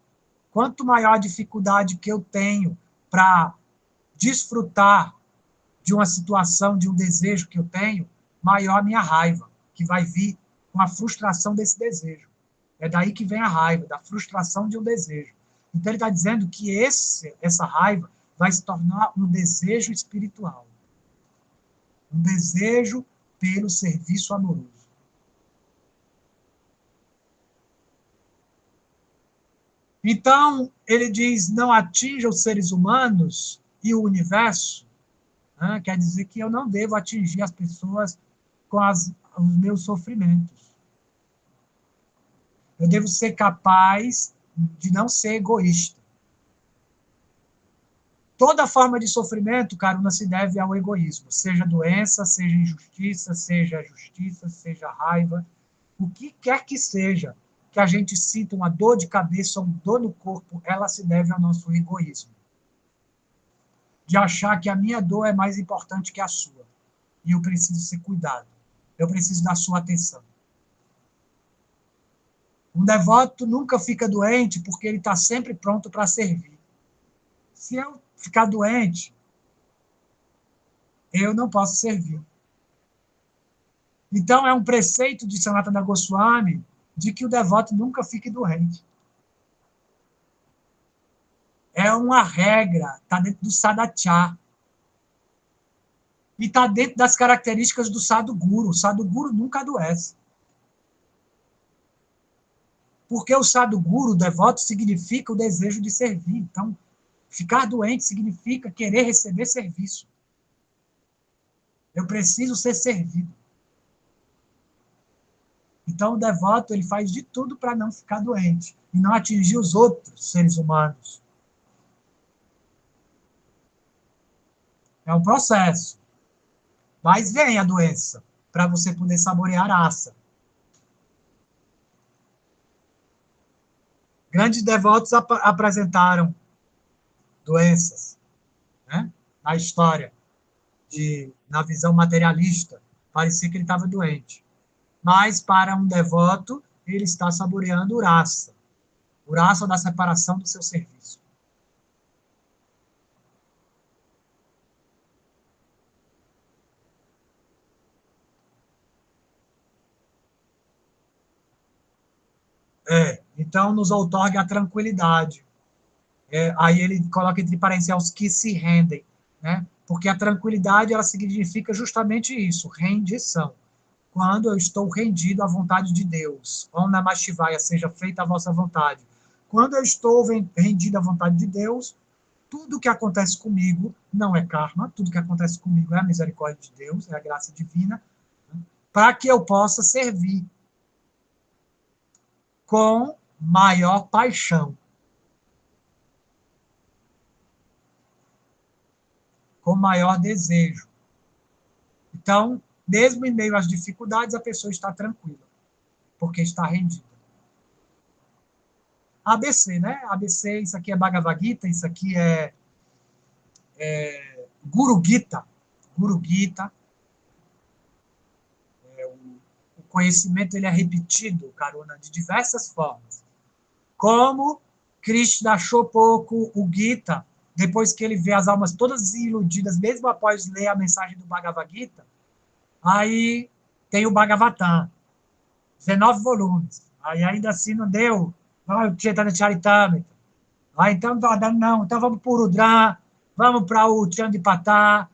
Quanto maior a dificuldade que eu tenho para desfrutar de uma situação, de um desejo que eu tenho, maior a minha raiva, que vai vir com a frustração desse desejo. É daí que vem a raiva, da frustração de um desejo. Então, ele está dizendo que essa raiva vai se tornar um desejo espiritual. Um desejo pelo serviço amoroso. Então, ele diz, não atinja os seres humanos e o universo, né? Quer dizer que eu não devo atingir as pessoas com os meus sofrimentos. Eu devo ser capaz de não ser egoísta. Toda forma de sofrimento, Karuna, se deve ao egoísmo, seja doença, seja injustiça, seja justiça, seja raiva, o que quer que seja, que a gente sinta uma dor de cabeça ou uma dor no corpo, ela se deve ao nosso egoísmo. De achar que a minha dor é mais importante que a sua. E eu preciso ser cuidado. Eu preciso da sua atenção. Um devoto nunca fica doente porque ele está sempre pronto para servir. Se eu ficar doente, eu não posso servir. Então, é um preceito de Sanatana Goswami de que o devoto nunca fique doente. É uma regra, está dentro do Sadhacharya. E está dentro das características do Sadhguru. O Sadhguru nunca adoece. Porque o Sadhguru, o devoto, significa o desejo de servir. Então, ficar doente significa querer receber serviço. Eu preciso ser servido. Então, o devoto ele faz de tudo para não ficar doente e não atingir os outros seres humanos. É um processo. Mas vem a doença, para você poder saborear a raça. Grandes devotos apresentaram doenças, né? Na história, na visão materialista, parecia que ele estava doente. Mas, para um devoto, ele está saboreando o rasa da separação do seu serviço. Então, nos outorga a tranquilidade. Aí ele coloca entre parênteses os que se rendem, né? Porque a tranquilidade ela significa justamente isso, rendição. Quando eu estou rendido à vontade de Deus, Om Namah Shivaya, seja feita a vossa vontade. Quando eu estou rendido à vontade de Deus, tudo que acontece comigo não é karma, tudo que acontece comigo é a misericórdia de Deus, é a graça divina, né? Para que eu possa servir com maior paixão. Com maior desejo. Então, mesmo em meio às dificuldades, a pessoa está tranquila, porque está rendida. ABC, né? ABC, isso aqui é Bhagavad Gita, isso aqui é Guru Gita. Guru Gita. O conhecimento ele é repetido, Karuna, de diversas formas. Como Krishna achou pouco o Gita, depois que ele vê as almas todas iludidas, mesmo após ler a mensagem do Bhagavad Gita, aí tem o Bhagavatam, 19 volumes. Aí ainda assim não deu. O Chaitanya Charitamrita. Então não está dando, não. Então vamos para o Rudra, vamos para o Chandipatá,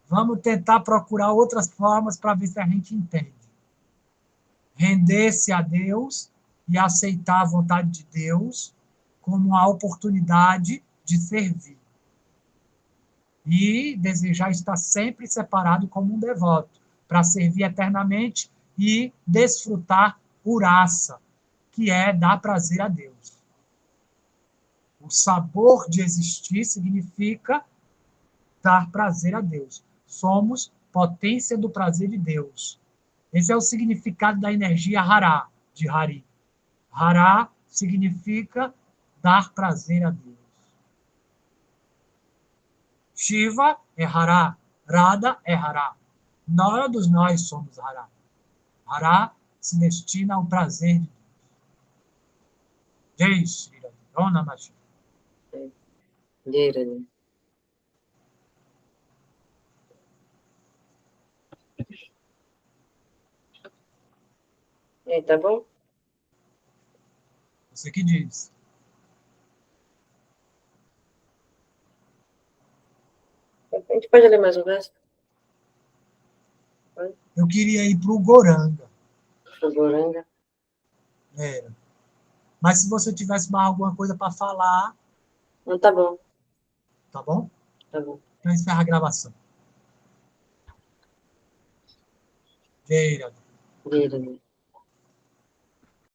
vamos tentar procurar outras formas para ver se a gente entende. Render-se a Deus e aceitar a vontade de Deus como uma oportunidade de servir. E desejar estar sempre separado como um devoto, para servir eternamente e desfrutar o rasa, que é dar prazer a Deus. O sabor de existir significa dar prazer a Deus. Somos potência do prazer de Deus. Esse é o significado da energia Hara, de Hari. Hara significa dar prazer a Deus. Shiva é Hara, Radha é Hara. Todos nós somos Hara. Hara se destina ao prazer de Deus. Jai Shri Radha. Om Namah Shivaya. Jai. Tá bom? Você que diz. gente pode ler mais um verso? Eu queria ir para o Goranga. Goranga. Era. Mas se você tivesse mais alguma coisa para falar, Não, tá bom, tá bom? tá bom. Então encerra a gravação. Veira. Vira.